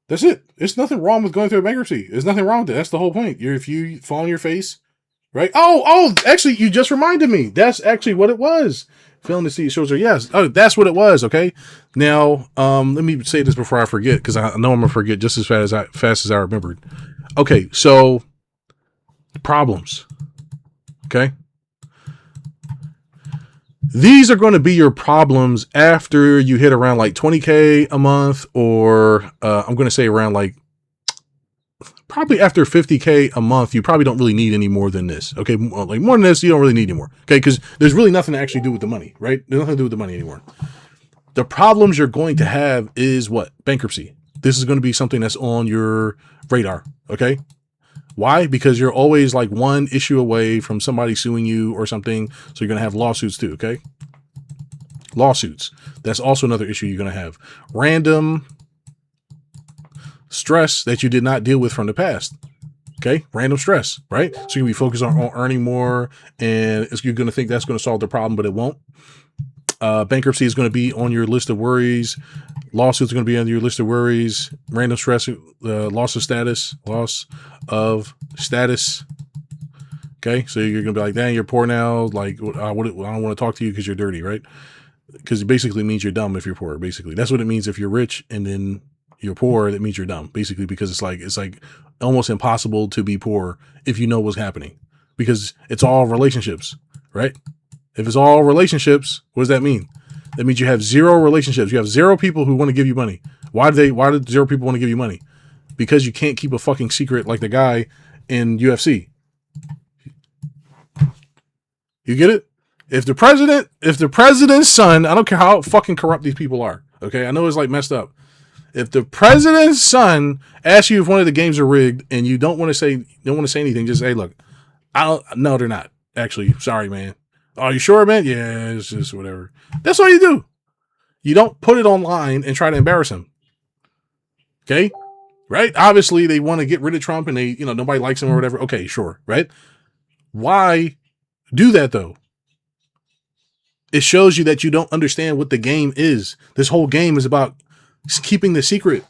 That's it. There's nothing wrong with going through a bankruptcy. There's nothing wrong with it. That's the whole point. If you fall on your face, right? Oh, actually, you just reminded me. That's actually what it was. Failing to see it shows her. Yes. Oh, that's what it was. Okay. Now, let me say this before I forget, because I know I'm gonna forget just as fast as I remembered. Okay, so problems. Okay. These are going to be your problems after you hit around like 20K a month, or I'm going to say around like probably after 50K a month. You probably don't really need any more than this. Okay. Like more than this, you don't really need anymore. Okay. Because there's really nothing to actually do with the money, right? There's nothing to do with the money anymore. The problems you're going to have is what? Bankruptcy. This is going to be something that's on your radar. Okay. Why? Because you're always like one issue away from somebody suing you or something. So you're going to have lawsuits too. Okay. Lawsuits. That's also another issue you're going to have. Random stress that you did not deal with from the past. Okay. Random stress, right? So you're going to be focused on earning more, and you're going to think that's going to solve the problem, but it won't. Bankruptcy is going to be on your list of worries. Lawsuits are going to be on your list of worries. Random stress, loss of status. Okay, so you're going to be like, dang, you're poor now. Like, I don't want to talk to you because you're dirty, right? Because it basically means you're dumb if you're poor. Basically, that's what it means if you're rich and then you're poor. That means you're dumb. Basically, because it's like almost impossible to be poor if you know what's happening, because it's all relationships, right? If it's all relationships, what does that mean? That means you have 0 relationships. You have 0 people who want to give you money. Why did 0 people want to give you money? Because you can't keep a fucking secret like the guy in UFC. You get it? If the president's son, I don't care how fucking corrupt these people are. Okay. I know it's like messed up. If the president's son asks you if one of the games are rigged and you don't want to say anything, just say, look, no, they're not. Actually, sorry, man. Are you sure, man? Yeah, it's just whatever. That's all you do. You don't put it online and try to embarrass him. Okay? Right? Obviously, they want to get rid of Trump and they, nobody likes him or whatever. Okay, sure. Right? Why do that though? It shows you that you don't understand what the game is. This whole game is about keeping the secret.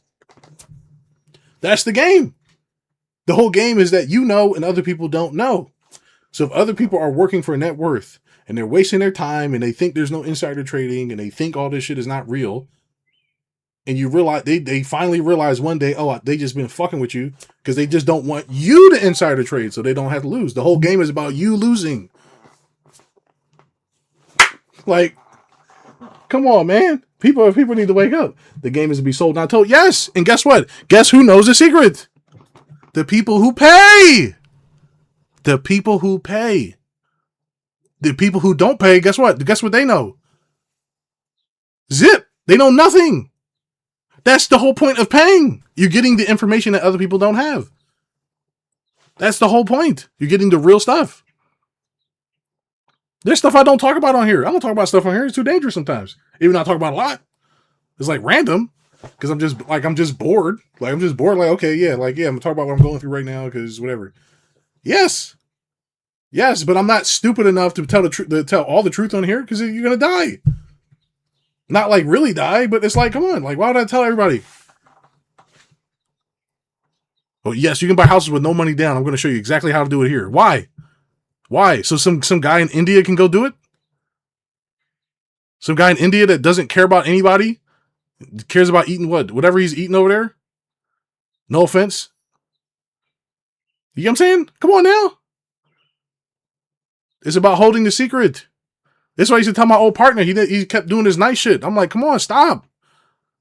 That's the game. The whole game is that you know and other people don't know. So if other people are working for net worth and they're wasting their time and they think there's no insider trading and they think all this shit is not real, and you realize they finally realize one day, oh, they just been fucking with you because they just don't want you to insider trade so they don't have to lose. The whole game is about you losing. Like, come on, man. People need to wake up. The game is to be sold, not told. Yes. And guess what? Guess who knows the secret? The people who pay. The people who pay. The people who don't pay, guess what? Guess what they know? Zip. They know nothing. That's the whole point of paying. You're getting the information that other people don't have. That's the whole point. You're getting the real stuff. There's stuff I don't talk about on here. I don't talk about stuff on here. It's too dangerous sometimes. Even though I talk about a lot. It's like random. Because I'm just bored. Like, I'm just bored. Like, okay, yeah. Like, yeah, I'm going to talk about what I'm going through right now because whatever. Yes. Yes, but I'm not stupid enough to tell the truth, to tell all the truth on here because you're going to die. Not like really die, but it's like, come on. Like, why would I tell everybody? Oh, yes, you can buy houses with no money down. I'm going to show you exactly how to do it here. Why? Why? So some guy in India can go do it? Some guy in India that doesn't care about anybody? Cares about eating whatever he's eating over there? No offense. You know what I'm saying? Come on now. It's about holding the secret. That's why I used to tell my old partner. He kept doing this nice shit. I'm like, come on, stop.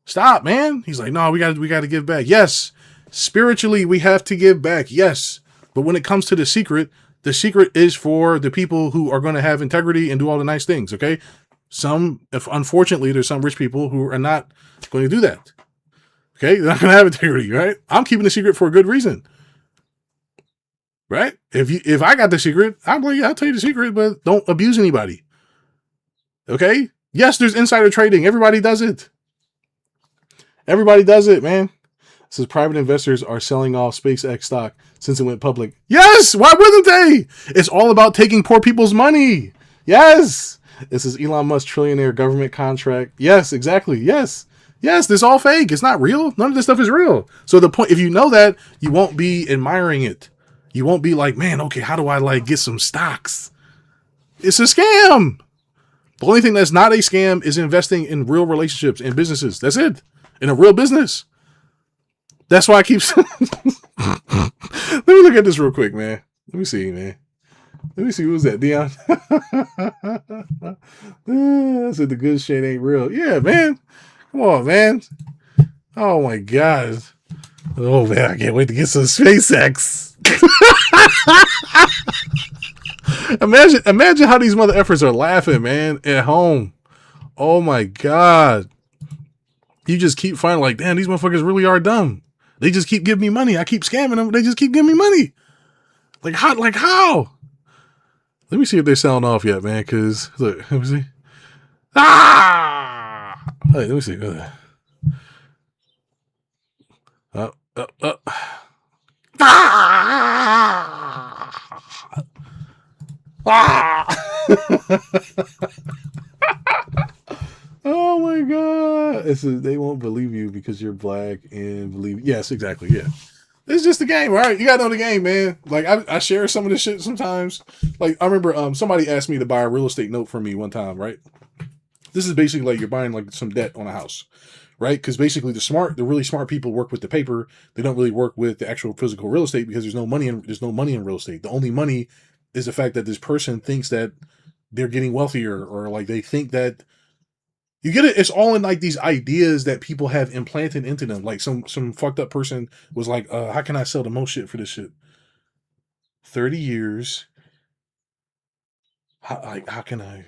Stop, man. He's like, no, we got to give back. Yes. Spiritually, we have to give back. Yes. But when it comes to the secret, The secret is for the people who are going to have integrity and do all the nice things. Okay. Unfortunately, there's some rich people who are not going to do that. Okay. They're not going to have integrity, right? I'm keeping the secret for a good reason. Right? If I got the secret, I'm like, yeah, I'll tell you the secret, but don't abuse anybody. Okay? Yes, there's insider trading. Everybody does it. Everybody does it, man. It says private investors are selling off SpaceX stock since it went public. Yes, why wouldn't they? It's all about taking poor people's money. Yes. This is Elon Musk trillionaire government contract. Yes, exactly. Yes. Yes, this is all fake. It's not real. None of this stuff is real. So the point, if you know that, you won't be admiring it. You won't be like, man, okay, how do I like get some stocks? It's a scam. The only thing that's not a scam is investing in real relationships and businesses. That's it. In a real business. That's why I keep. Let me look at this real quick, man. Let me see, man. Let me see. Who's that, Dion? I said the good shit ain't real. Yeah, man. Come on, man. Oh my God. Oh man, I can't wait to get some SpaceX. Imagine how these mother effers are laughing, man, at home. Oh my God. You just keep finding like, damn, these motherfuckers really are dumb. They just keep giving me money. I keep scamming them. They just keep giving me money. Like how? Let me see if they're selling off yet, man. Cause look, let me see. Ah! Hey, let me see. Oh my God. They won't believe you because you're black and believe. Yes, exactly. Yeah. It's just a game, right? You gotta know the game, man. Like I share some of this shit sometimes. Like I remember somebody asked me to buy a real estate note from me one time, right? This is basically like you're buying like some debt on a house, right? Because basically the really smart people work with the paper. They don't really work with the actual physical real estate because there's no money in real estate. The only money is the fact that this person thinks that they're getting wealthier, or like they think that you get it. It's all in like these ideas that people have implanted into them. Like some fucked up person was like, how can I sell the most shit for this shit? 30 years. How can I?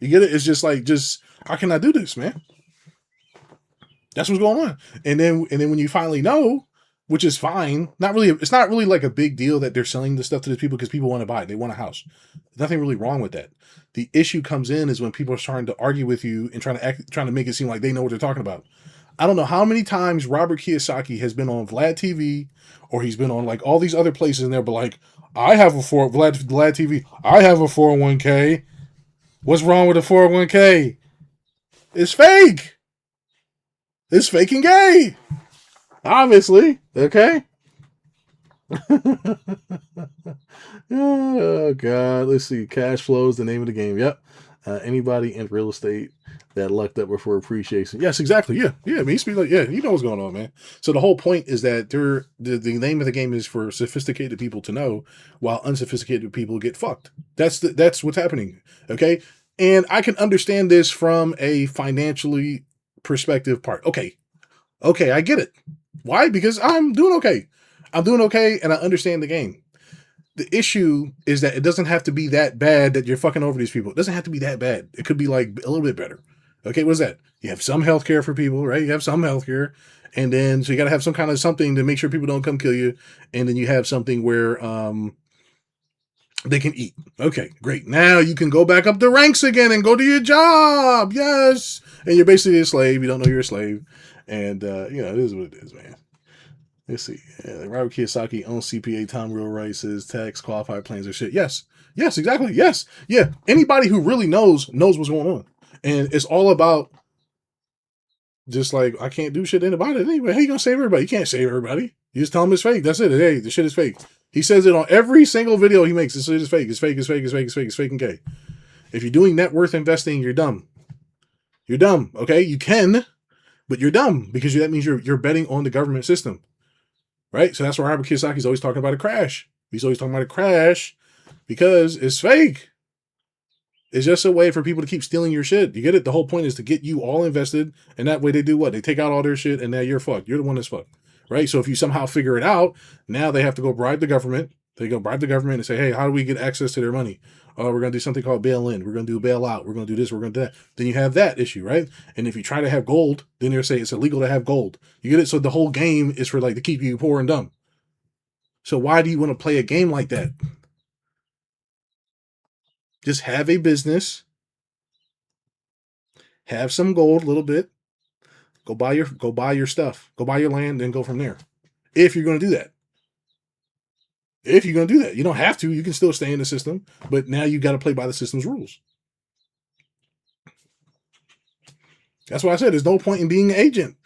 You get it? It's just like, how can I do this, man? That's what's going on. And then when you finally know, which is fine, it's not really like a big deal that they're selling this stuff to these people because people want to buy it. They want a house. There's nothing really wrong with that. The issue comes in is when people are trying to argue with you and trying to make it seem like they know what they're talking about. I don't know how many times Robert Kiyosaki has been on Vlad TV, or he's been on like all these other places, and they'll be like, I have Vlad TV. I have a 401k. What's wrong with a 401k? It's fake. It's fake and gay. Obviously. Okay. Oh God. Let's see. Cash flow is the name of the game. Yep. Anybody in real estate that lucked up before appreciation. Yes, exactly. Yeah. Yeah. I mean, like, yeah, you know what's going on, man. So the whole point is that the name of the game is for sophisticated people to know, while unsophisticated people get fucked. That's what's happening. Okay. And I can understand this from a financially perspective part. Okay, I get it. Why? Because I'm doing okay. And I understand the game. The issue is that it doesn't have to be that bad that you're fucking over these people. It doesn't have to be that bad. It could be like a little bit better. Okay, what's that? You have some healthcare for people, right? You have some healthcare. And then, so you got to have some kind of something to make sure people don't come kill you. And then you have something where they can eat. Okay, great. Now you can go back up the ranks again and go to your job. Yes. And you're basically a slave. You don't know you're a slave. And, it is what it is, man. Let's see. Robert Kiyosaki owns CPA. Tom Wheelwright says tax qualified plans are shit. Yes. Yes, exactly. Yes. Yeah. Anybody who really knows what's going on. And it's all about just like, I can't do shit about it anyway. How you going to save everybody? You can't save everybody. You just tell them it's fake. That's it. Hey, the shit is fake. He says it on every single video he makes. This shit is fake. It's fake. It's fake. It's fake. It's fake. It's fake and gay. If you're doing net worth investing, you're dumb. You're dumb. Okay. You can, but you're dumb because that means you're betting on the government system. Right? So that's why Robert Kiyosaki's always talking about a crash. He's always talking about a crash because it's fake. It's just a way for people to keep stealing your shit. You get it? The whole point is to get you all invested, and that way they do what? They take out all their shit, and now you're fucked. You're the one that's fucked. Right? So if you somehow figure it out, now they have to go bribe the government. They go bribe the government and say, hey, how do we get access to their money? Oh, we're going to do something called bail in. We're going to do bail out. We're going to do this. We're going to do that. Then you have that issue, right? And if you try to have gold, then they'll say it's illegal to have gold. You get it? So the whole game is for like to keep you poor and dumb. So why do you want to play a game like that? Just have a business, have some gold, a little bit. Go buy your stuff. Go buy your land, then go from there. If you're going to do that. If you're going to do that, you don't have to. You can still stay in the system, but now you got to play by the system's rules. That's why I said there's no point in being an agent.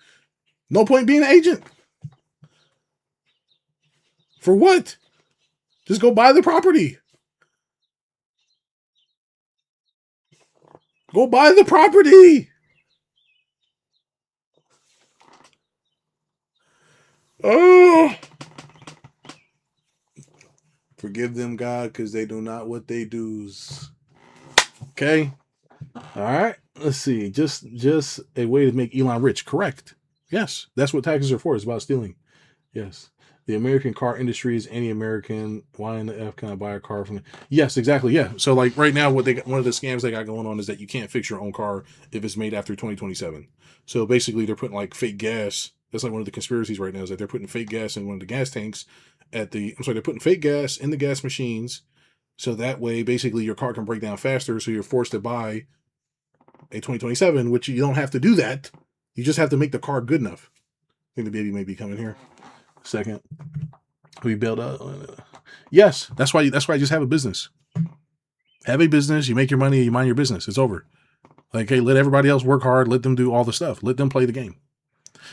No point in being an agent. For what? Just go buy the property. Go buy the property. Oh. Forgive them, God, because they do not what they do's. Okay. All right. Let's see. Just a way to make Elon rich. Correct. Yes. That's what taxes are for. It's about stealing. Yes. The American car industry is anti-American. Why in the F can I buy a car from? Yes, exactly. Yeah. So like right now, one of the scams they got going on is that you can't fix your own car if it's made after 2027. So basically, they're putting like fake gas. That's like one of the conspiracies right now is that they're putting fake gas in one of the gas tanks they're putting fake gas in the gas machines. So that way, basically, your car can break down faster. So you're forced to buy a 2027, which you don't have to do that. You just have to make the car good enough. I think the baby may be coming here. Second, we build up. Yes, that's why you just have a business. Have a business. You make your money. You mind your business. It's over. Like, hey, let everybody else work hard. Let them do all the stuff. Let them play the game.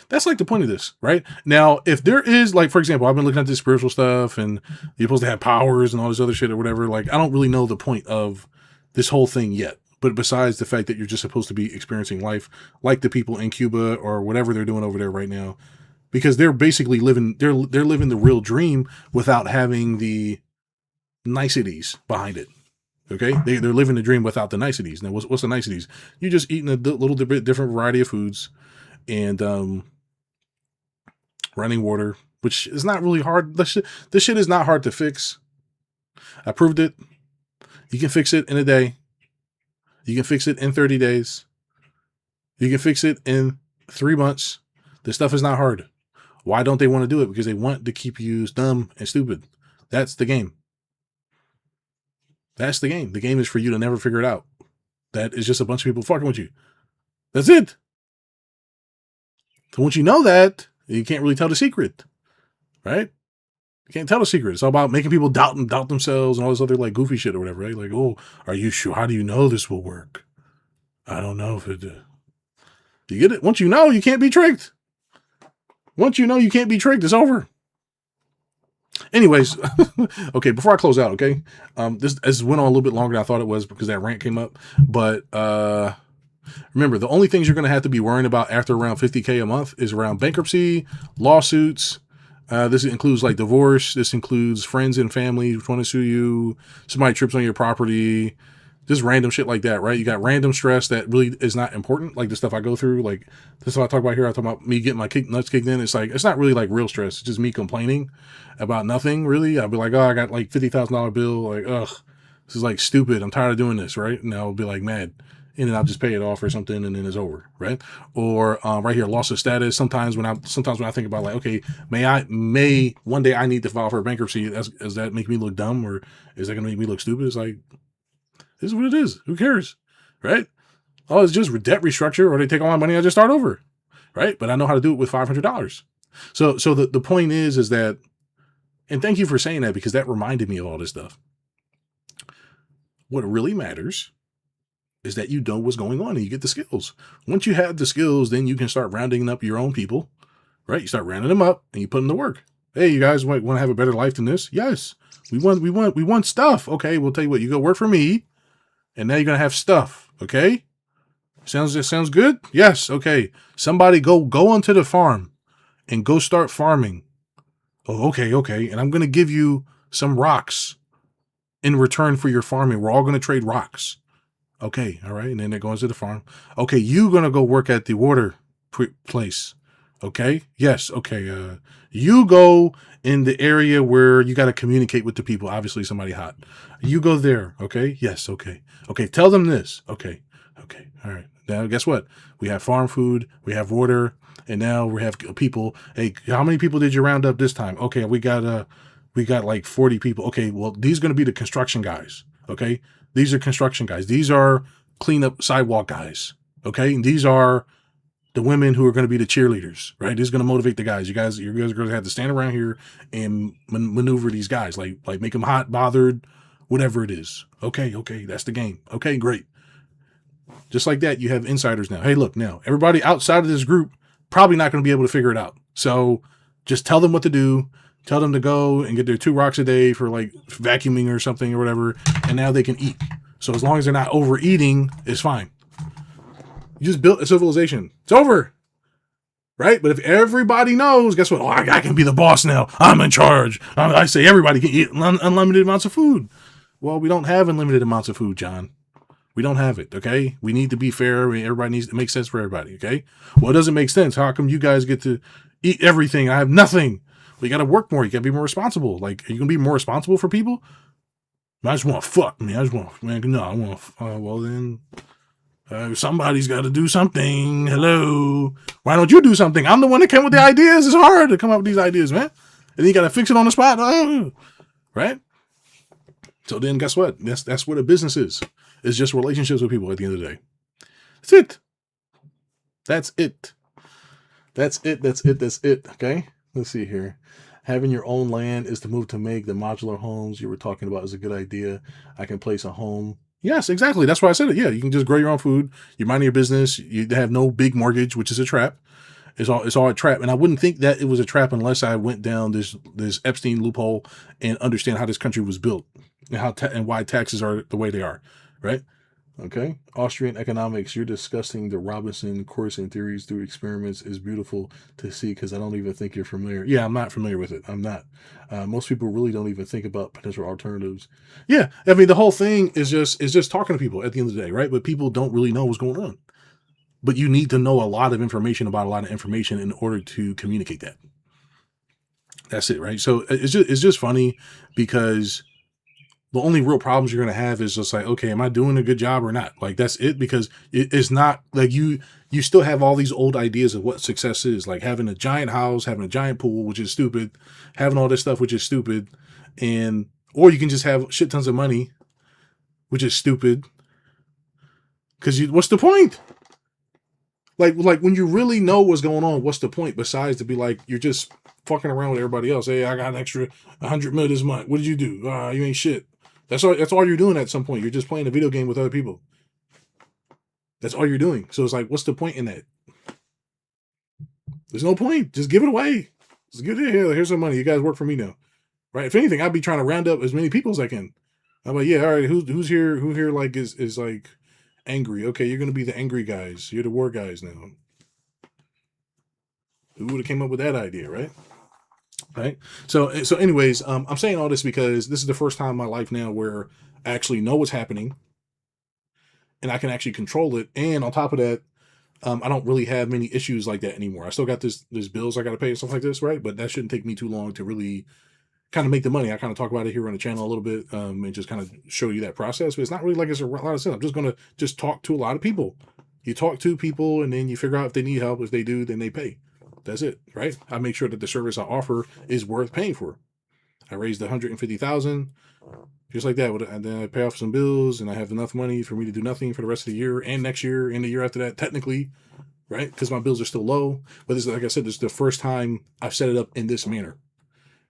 That's like the point of this, right? Now, if there is, like, for example, I've been looking at this spiritual stuff and you're supposed to have powers and all this other shit or whatever. Like, I don't really know the point of this whole thing yet. But besides the fact that you're just supposed to be experiencing life like the people in Cuba or whatever they're doing over there right now, because they're basically living, they're living the real dream without having the niceties behind it. Okay, they're living the dream without the niceties. Now, what's the niceties? You're just eating a little bit different variety of foods, and running water, which is not really hard. This shit is not hard to fix. I proved it. You can fix it in a day. You can fix it in 30 days. You can fix it in 3 months. This stuff is not hard. Why don't they want to do it? Because they want to keep you dumb and stupid. That's the game. That's the game. The game is for you to never figure it out. That is just a bunch of people fucking with you. That's it. So once you know that, you can't really tell the secret, right? You can't tell the secret. It's all about making people doubt themselves and all this other like goofy shit or whatever, right? Like, oh, are you sure? How do you know this will work? I don't know if it. You get it? Once you know, you can't be tricked. Once you know, you can't be tricked. It's over. Anyways, okay. Before I close out, okay, this went on a little bit longer than I thought it was because that rant came up. But remember, the only things you're going to have to be worrying about after around $50K a month is around bankruptcy, lawsuits. This includes like divorce. This includes friends and family who want to sue you. Somebody trips on your property. Just random shit like that, right? You got random stress that really is not important. Like the stuff I go through, like this is what I talk about here. I talk about me getting my nuts kicked in. It's like, it's not really like real stress. It's just me complaining about nothing really. I'll be like, oh, I got like $50,000 bill. Like, ugh, this is like stupid. I'm tired of doing this, right? And I'll be like mad. And then I'll just pay it off or something, and then it's over, right? Or right here, loss of status. Sometimes when I think about like, okay, may one day I need to file for bankruptcy. Does that make me look dumb, or is that going to make me look stupid? It's like, this is what it is. Who cares, right? Oh, it's just debt restructure, or they take all my money, I just start over, right? But I know how to do it with $500. So the point is that, and thank you for saying that because that reminded me of all this stuff. What really matters is that you know what's going on and you get the skills. Once you have the skills, then you can start rounding up your own people, right? You start rounding them up and you put them to work. Hey, you guys want to have a better life than this? Yes. We want stuff. Okay, we'll tell you what, you go work for me and now you're going to have stuff. Okay. Sounds good? Yes. Okay. Somebody go onto the farm and go start farming. Oh, okay. And I'm going to give you some rocks in return for your farming. We're all going to trade rocks. Okay, all right. And then they're going to the farm. Okay, you're going to go work at the water place. Okay. Yes. Okay. You go in the area where you got to communicate with the people. Obviously, somebody hot. You go there. Okay. Yes. Okay. Okay. Tell them this. Okay. Okay. All right. Now, guess what? We have farm food. We have water, and now we have people. Hey, how many people did you round up this time? Okay, we got like 40 people. Okay. Well, these are going to be the construction guys. Okay. These are construction guys. These are cleanup sidewalk guys. Okay. And these are the women who are going to be the cheerleaders, right? This is going to motivate the guys. You guys are going to have to stand around here and maneuver these guys, like make them hot, bothered, whatever it is. Okay, okay, that's the game. Okay, great. Just like that, you have insiders now. Hey, look, now everybody outside of this group probably not going to be able to figure it out. So just tell them what to do. Tell them to go and get their 2 rocks a day for like vacuuming or something or whatever, and now they can eat. So as long as they're not overeating, it's fine. You just built a civilization. It's over. Right? But if everybody knows, guess what? Oh, I can be the boss now. I'm in charge. I say everybody can eat unlimited amounts of food. Well, we don't have unlimited amounts of food, John. We don't have it, okay? We need to be fair. Everybody needs to make sense for everybody, okay? Well, it doesn't make sense. How come you guys get to eat everything? I have nothing. Well, you got to work more. You got to be more responsible. Like, are you going to be more responsible for people? I just want to fuck me. I just want, man, no, I want well, then somebody's got to do something. Hello. Why don't you do something? I'm the one that came with the ideas. It's hard to come up with these ideas, man. And then you got to fix it on the spot. Right? So then guess what? That's what a business is. It's just relationships with people at the end of the day. That's it. That's it. That's it. That's it. That's it. Okay? Let's see here. Having your own land is the move to make the modular homes you were talking about is a good idea. I can place a home. Yes, exactly. That's why I said it. Yeah, you can just grow your own food. You're minding your business. You have no big mortgage, which is a trap. It's all a trap. And I wouldn't think that it was a trap unless I went down this Epstein loophole and understand how this country was built and and why taxes are the way they are. Right? Okay. Austrian economics. You're discussing the Robinson course and theories through experiments is beautiful to see because I don't even think you're familiar. Yeah, I'm not familiar with it. I'm not. Most people really don't even think about potential alternatives. Yeah, I mean the whole thing is just talking to people at the end of the day, right? But people don't really know what's going on. But you need to know a lot of information about a lot of information in order to communicate that. That's it, right? So it's just funny because the only real problems you're going to have is just like, okay, am I doing a good job or not? Like that's it, because it's not like you still have all these old ideas of what success is, like having a giant house, having a giant pool, which is stupid, having all this stuff, which is stupid. And, or you can just have shit tons of money, which is stupid. Cause what's the point? Like when you really know what's going on, what's the point besides to be like, you're just fucking around with everybody else. Hey, I got an extra 100 million this month. What did you do? You ain't shit. That's all you're doing at some point. You're just playing a video game with other people. That's all you're doing. So it's like, what's the point in that? There's no point. Just give it away. Just give it here. Here's some money. You guys work for me now. Right? If anything, I'd be trying to round up as many people as I can. I'm like, yeah, all right, who's here? Who here like is like angry? Okay, you're gonna be the angry guys. You're the war guys now. Who would have came up with that idea, right? Right. So anyways, I'm saying all this because this is the first time in my life now where I actually know what's happening and I can actually control it. And on top of that, I don't really have many issues like that anymore. I still got this bills I got to pay and stuff like this, right? But that shouldn't take me too long to really kind of make the money. I kind of talk about it here on the channel a little bit, and just kind of show you that process. But it's not really like it's a lot of sense. I'm just gonna just talk to a lot of people. You talk to people, and then you figure out if they need help. If they do, then they pay. That's it, right? I make sure that the service I offer is worth paying for. I raised 150,000, just like that, and then I pay off some bills, and I have enough money for me to do nothing for the rest of the year and next year and the year after that, technically, right? Because my bills are still low. But this, like I said, this is the first time I've set it up in this manner,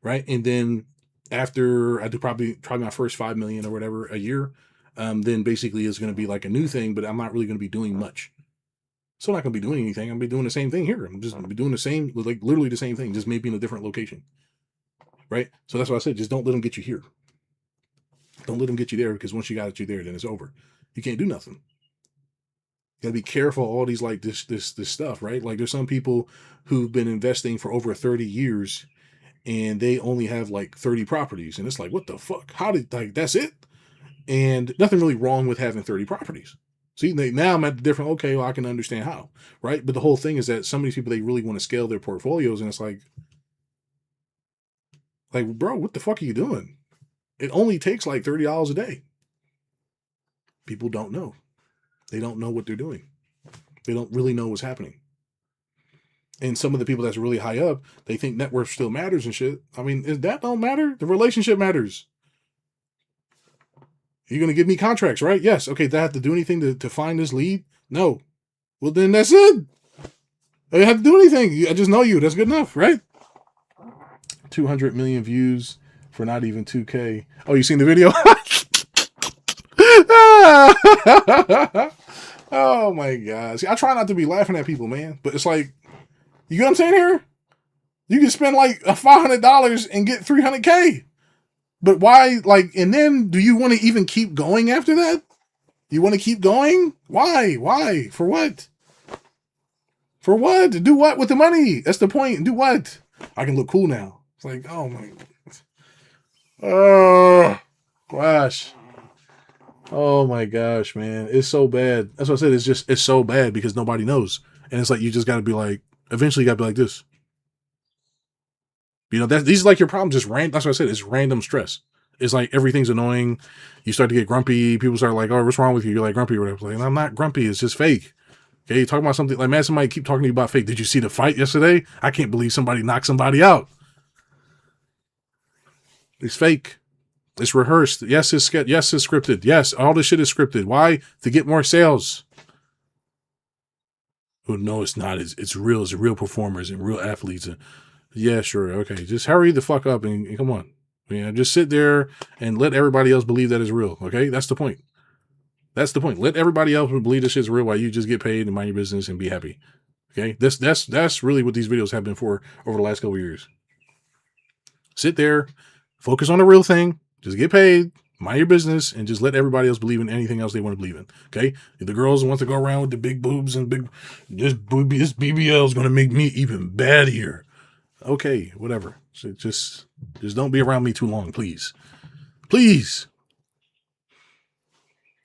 right? And then after I do probably my first 5 million or whatever a year, then basically it's going to be like a new thing, but I'm not really going to be doing much. So I'm not going to be doing anything. I'm going to be doing the same thing here. I'm just going to be doing the same, like literally the same thing, just maybe in a different location. Right? So that's why I said, just don't let them get you here. Don't let them get you there, because once you got you there, then it's over. You can't do nothing. You gotta be careful. All these like this stuff, right? Like there's some people who've been investing for over 30 years and they only have like 30 properties. And it's like, what the fuck? How did, like, that's it? And nothing really wrong with having 30 properties. See, now I'm at the different, okay, well, I can understand how, right? But the whole thing is that some of these people, they really want to scale their portfolios, and it's like, bro, what the fuck are you doing? It only takes like $30 a day. People don't know. They don't know what they're doing. They don't really know what's happening. And some of the people that's really high up, they think net worth still matters and shit. I mean, that don't matter? The relationship matters. You're going to give me contracts, right? Yes. Okay, do I have to do anything to find this lead? No. Well, then that's it. I don't have to do anything. I just know you. That's good enough, right? 200 million views for not even 2K. Oh, you seen the video? Oh my God. See, I try not to be laughing at people, man. But it's like, you know what I'm saying here? You can spend like $500 and get 300K. But why, like, and then do you want to even keep going after that? You want to keep going? Why? Why? For what? For what? To do what with the money? That's the point. Do what? I can look cool now. It's like, oh my. Oh, gosh. Oh my gosh, man. It's so bad. That's what I said. It's so bad because nobody knows. And it's like, you just got to be like, eventually you got to be like this. You know, these are like your problems. Just random. That's what I said. It's random stress. It's like everything's annoying. You start to get grumpy. People start like, oh, what's wrong with you? You're like grumpy or whatever. Like, I'm not grumpy. It's just fake. Okay, you talking about something like, man, somebody keep talking to you about fake. Did you see the fight yesterday? I can't believe somebody knocked somebody out. It's fake. It's rehearsed. Yes, it's scripted. Yes, all this shit is scripted. Why? To get more sales. Oh, no, it's not. It's real. It's real performers and real athletes. And yeah, sure. Okay, just hurry the fuck up and come on. Just sit there and let everybody else believe that it's real. Okay, that's the point. That's the point. Let everybody else believe this shit's real while you just get paid and mind your business and be happy. Okay, that's really what these videos have been for over the last couple of years. Sit there, focus on the real thing, just get paid, mind your business, and just let everybody else believe in anything else they want to believe in. Okay, if the girls want to go around with the big boobs and this BBL is going to make me even bad here. Okay, whatever. So just don't be around me too long, please. Please.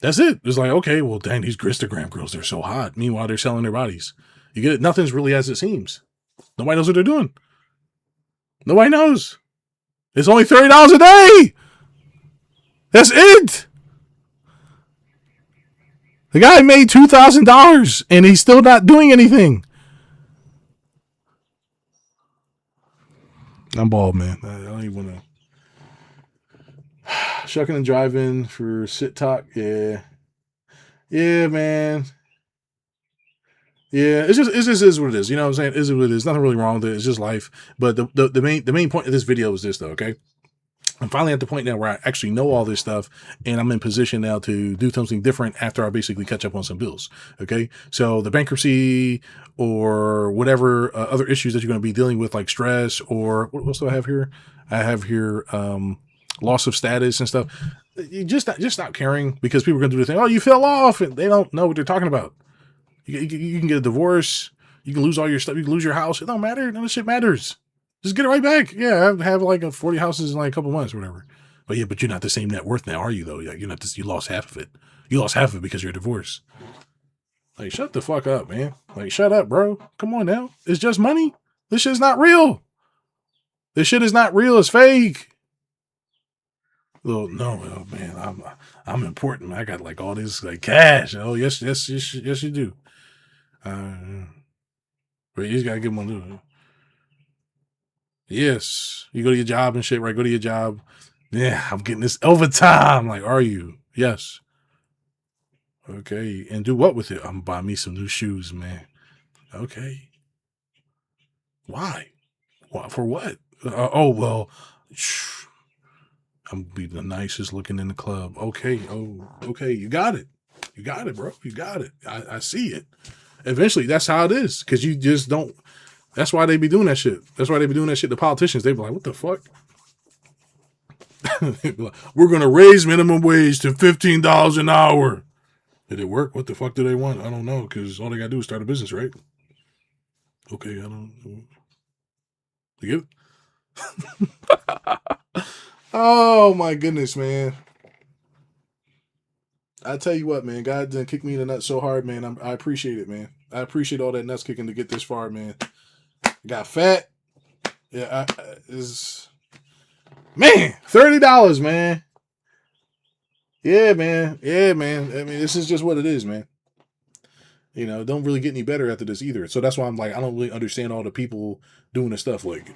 That's it. It's like, okay, well, dang, these Instagram girls, they're so hot. Meanwhile, they're selling their bodies. You get it? Nothing's really as it seems. Nobody knows what they're doing. Nobody knows. It's only $30 a day. That's it. The guy made $2,000 and he's still not doing anything. I'm bald, man. I don't even want to. Shucking and driving for sit talk. Yeah. Yeah, man. Yeah, it just is what it is. You know what I'm saying? It is what it is. Nothing really wrong with it. It's just life. But the main point of this video is this though, okay? I'm finally at the point now where I actually know all this stuff and I'm in position now to do something different after I basically catch up on some bills. Okay. So the bankruptcy or whatever other issues that you're going to be dealing with, like stress or what else do I have here? I have here, loss of status and stuff. You just stop caring because people are going to do the thing. Oh, you fell off and they don't know what they're talking about. You can get a divorce. You can lose all your stuff. You can lose your house. It don't matter. None of this shit matters. Just get it right back. Yeah, I have like 40 houses in like a couple months or whatever. But yeah, but you're not the same net worth now, are you though? You're not. You lost half of it. You lost half of it because you're divorced. Like, shut the fuck up, man. Like, shut up, bro. Come on now. It's just money. This shit's not real. This shit is not real. It's fake. Oh no, oh, man. I'm important. I got like all this like cash. Oh yes, you do. But you just gotta give them a little. Yes. You go to your job and shit, right? Go to your job. Yeah, I'm getting this overtime. Like, are you? Yes. Okay. And do what with it? I'm buying me some new shoes, man. Okay. Why? For what? Oh, well, I'm gonna be the nicest looking in the club. Okay. Oh, okay. You got it. You got it, bro. You got it. I see it. Eventually, that's how it is. Because you just don't. That's why they be doing that shit. That's why they be doing that shit. The politicians, they be like, what the fuck? Like, we're going to raise minimum wage to $15 an hour. Did it work? What the fuck do they want? I don't know, because all they got to do is start a business, right? Okay, I don't know. You get it? Oh, my goodness, man. I tell you what, man, God done kicked me in the nuts so hard, man. I appreciate it, man. I appreciate all that nuts kicking to get this far, man. I got fat. Yeah, is man, $30, man. Yeah, man. Yeah, man. I mean, this is just what it is, man. You know, don't really get any better after this either. So that's why I'm like, I don't really understand all the people doing this stuff. Like,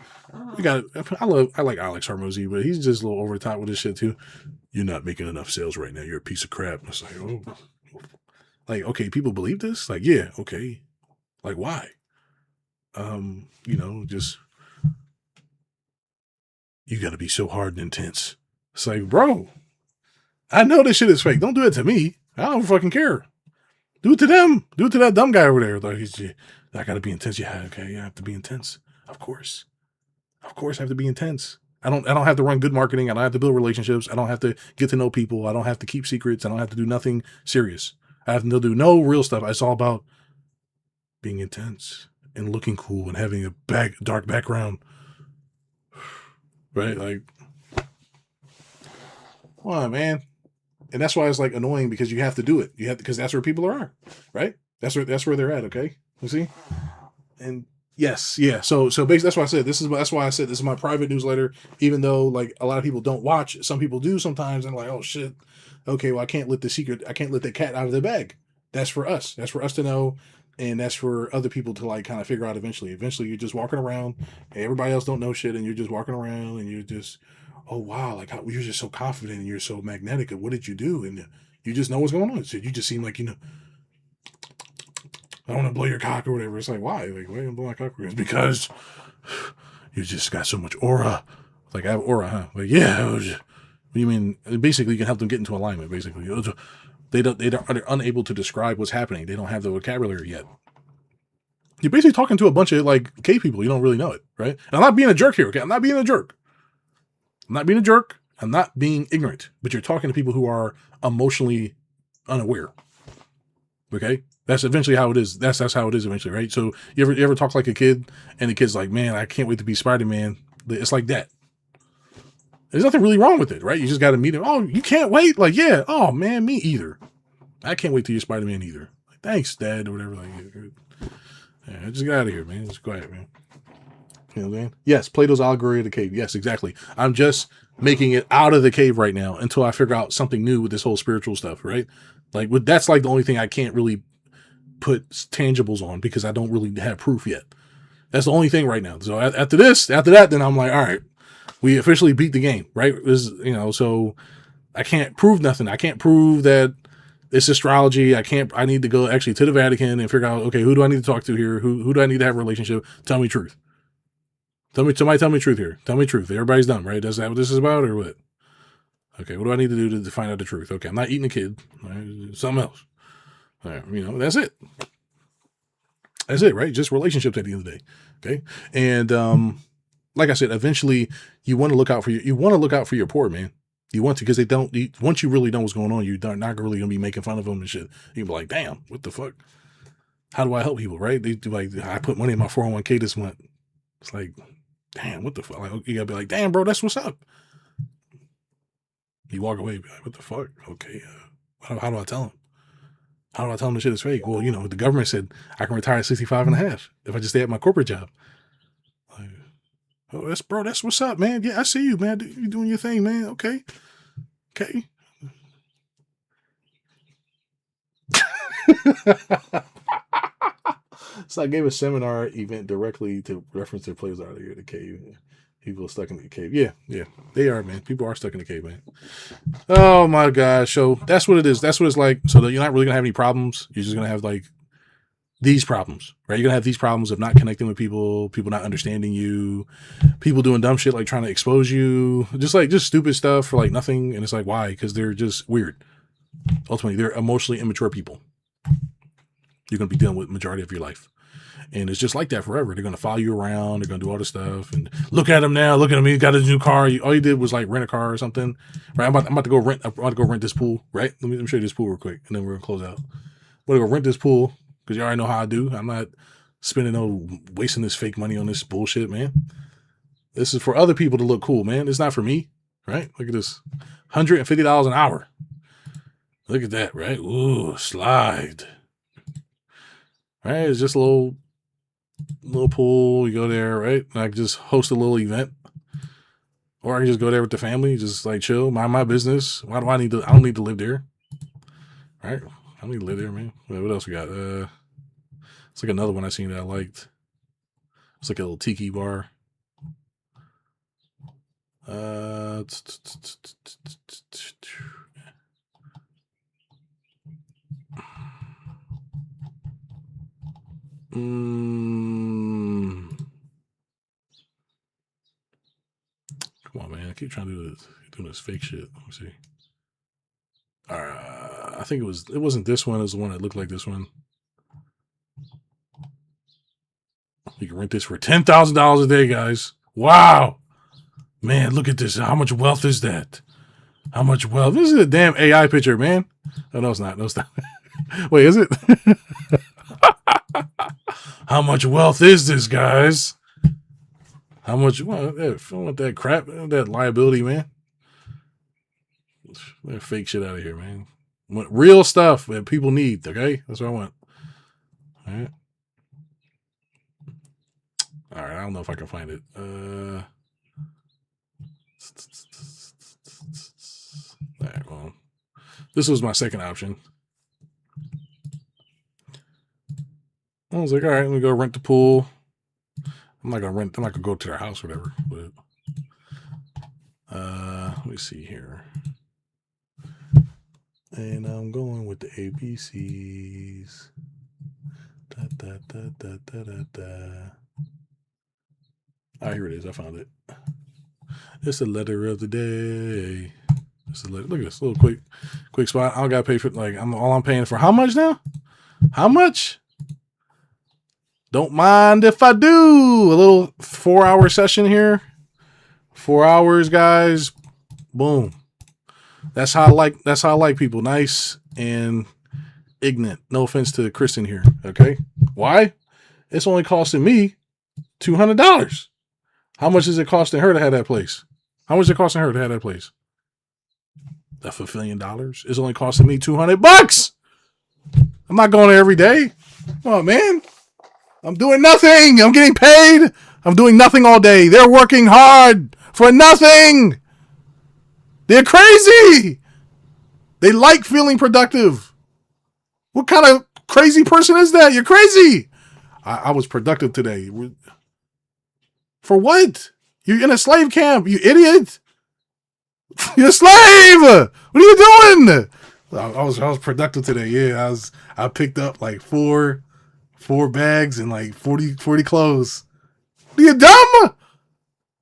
we got, I like Alex Hormozy, but he's just a little over the top with this shit too. You're not making enough sales right now. You're a piece of crap. It's like, oh, like, okay, people believe this? Like, yeah, okay. Like, why? You know, just, you got to be so hard and intense. It's like, bro, I know this shit is fake. Don't do it to me. I don't fucking care. Do it to them. Do it to that dumb guy over there. Like, I gotta be intense. Yeah, okay, yeah, I have to be intense. Of course. Of course I have to be intense. I don't have to run good marketing. I don't have to build relationships. I don't have to get to know people. I don't have to keep secrets. I don't have to do nothing serious. I have to do no real stuff. It's all about being intense and looking cool and having a dark background. Right? Like, come on, man. And that's why it's like annoying, because you have to do it. You have to, because that's where people are, right? That's where they're at. Okay, you see, and yes, yeah. So basically, that's why I said that's why I said this is my private newsletter. Even though like a lot of people don't watch, some people do sometimes, and like, oh shit, okay, well I can't let the cat out of the bag. That's for us. That's for us to know, and that's for other people to like kind of figure out eventually. Eventually, you're just walking around, and everybody else don't know shit, and you're just walking around, and you're just, oh wow, like how, you're just so confident and you're so magnetic. And what did you do? And you just know what's going on. So you just seem like, you know, I want to blow your cock or whatever. It's like, why? Like, why are you blow my cock? It's because you just got so much aura. Like, I have aura, huh? Like, yeah. What do you mean? Basically, you can help them get into alignment. Basically, they're unable to describe what's happening. They don't have the vocabulary yet. You're basically talking to a bunch of like cave people. You don't really know it, right? And I'm not being a jerk here. Okay, I'm not being a jerk. I'm not being a jerk. I'm not being ignorant. But you're talking to people who are emotionally unaware. Okay, that's eventually how it is. That's how it is eventually, right? So you ever talk like a kid, and the kid's like, "Man, I can't wait to be Spider-Man." It's like that. There's nothing really wrong with it, right? You just got to meet him. Oh, you can't wait? Like, yeah. Oh man, me either. I can't wait till you're Spider-Man either. Like, thanks, Dad, or whatever. Like, yeah, just get out of here, man. Just go ahead, man. You know what I'm saying? Yes, Plato's allegory of the cave. Yes, exactly. I'm just making it out of the cave right now until I figure out something new with this whole spiritual stuff, right? Like, that's like the only thing I can't really put tangibles on, because I don't really have proof yet. That's the only thing right now. So after that, then I'm like, all right, we officially beat the game, right? So I can't prove nothing. I can't prove that it's astrology. I need to go actually to the Vatican and figure out, okay, who do I need to talk to here? Who do I need to have a relationship? Tell me truth. Tell me truth here. Tell me truth. Everybody's dumb, right? Is that what this is about, or what? Okay, what do I need to do to find out the truth? Okay, I'm not eating a kid. Right? Something else. All right, that's it. That's it, right? Just relationships at the end of the day. Okay. And like I said, eventually you want to look out for your poor, man. You want to, because once you really know what's going on, you're not really gonna be making fun of them and shit. You can be like, damn, what the fuck? How do I help people, right? They do, like, I put money in my 401k this month. It's like, damn, what the fuck? Like, you gotta be like, damn, bro, that's what's up. You walk away, be like, what the fuck? Okay, how do I tell him? How do I tell them the shit is fake? Well, the government said I can retire at 65 and a half if I just stay at my corporate job. Like, oh, that's what's up, man. Yeah, I see you, man. You doing your thing, man. Okay. So I gave a seminar event directly to reference their plays out of here, the cave. People stuck in the cave. Yeah, they are, man. People are stuck in the cave, man. Oh my gosh. So that's what it is. That's what it's like. So you're not really gonna have any problems. You're just gonna have like these problems, right? You're gonna have these problems of not connecting with people not understanding you, people doing dumb shit like trying to expose you, just stupid stuff for like nothing. And it's like, why? Because they're just weird. Ultimately, they're emotionally immature people. You're gonna be dealing with the majority of your life. And it's just like that forever. They're going to follow you around. They're going to do all this stuff. And look at him now. Look at him. He got a new car. All you did was like rent a car or something. Right? I'm about to go rent this pool. Right? Let me show you this pool real quick. And then we're going to close out. I'm going to go rent this pool because you already know how I do. I'm not wasting this fake money on this bullshit, man. This is for other people to look cool, man. It's not for me. Right? Look at this. $150 an hour. Look at that, right? Ooh, slide. Right, it's just a little pool. You go there, right? And I can just host a little event, or I can just go there with the family, just like chill, mind my business. Why do I need to? I don't need to live there, right? I don't need to live there, man. What else we got? It's like another one I seen that I liked. It's like a little tiki bar. Come on, man. I keep trying to do this, doing this fake shit. Let me see. I think it wasn't this one. It was the one that looked like this one. You can rent this for $10,000 a day, guys. Wow. Man, look at this. How much wealth is that? How much wealth? This is a damn AI picture, man. Oh, no, it's not. No, it's not. Wait, is it? How much wealth is this, guys? How much? Well, I want that crap, that liability, man. That fake shit out of here, man. I want real stuff that people need, okay? That's what I want. All right. All right, I don't know if I can find it. All right, well, this was my second option. I was like, all right, let me go rent the pool. I'm not gonna go to their house or whatever. But let me see here. And I'm going with the ABCs. Da, da, da, da, da, da, da. Ah, here it is. I found it. It's a letter of the day. It's a letter. Look at this little quick spot. I don't gotta pay for like all I'm paying for. How much now? How much? Don't mind if I do. A little 4-hour session here. 4 hours, guys. Boom. That's how I like people. Nice and ignorant. No offense to Kristen here. Okay. Why? It's only costing me $200. How much is it costing her to have that place? How much is it costing her to have that place? That's $1 million. It's only costing me $200. I'm not going there every day. Come on, man. I'm doing nothing. I'm getting paid. I'm doing nothing all day. They're working hard for nothing. They're crazy. They like feeling productive. What kind of crazy person is that? You're crazy. I was productive today. For what? You're in a slave camp, you idiot. You're a slave. What are you doing? I was productive today. Yeah, I picked up like four bags and like 40 clothes. Are you dumb?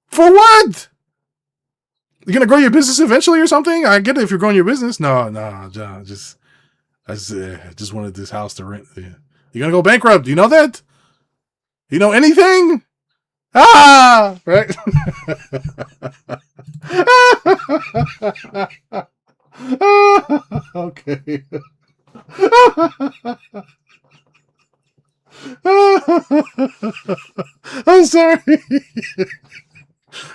For what? You're gonna grow your business eventually or something? I get it if you're growing your business. No, John. I just wanted this house to rent. You're gonna go bankrupt. Do you know that? You know anything? Ah, right. Okay. I'm sorry.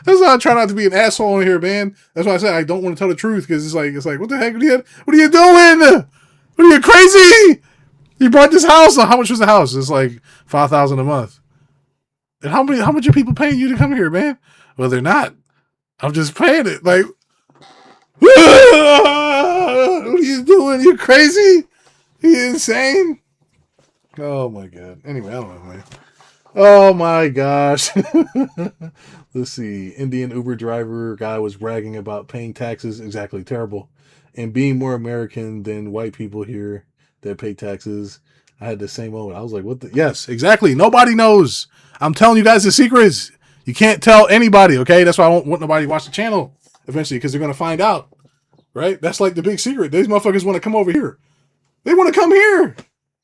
That's why I try not to be an asshole in here, man. That's why I said I don't want to tell the truth because it's like, what the heck? What are you doing? What are you crazy? You bought this house. How much was the house? It's like $5,000 a month. And how much are people paying you to come here, man? Well, they're not. I'm just paying it. Like, what are you doing? You crazy? You insane? Oh my god. Anyway, I don't know, man. Oh my gosh. Let's see. Indian Uber driver guy was bragging about paying taxes. Exactly. Terrible. And being more American than white people here that pay taxes. I had the same moment. I was like, what the? Yes, exactly. Nobody knows. I'm telling you guys the secrets. You can't tell anybody, okay? That's why I don't want nobody to watch the channel eventually because they're going to find out, right? That's like the big secret. These motherfuckers want to come over here. They want to come here.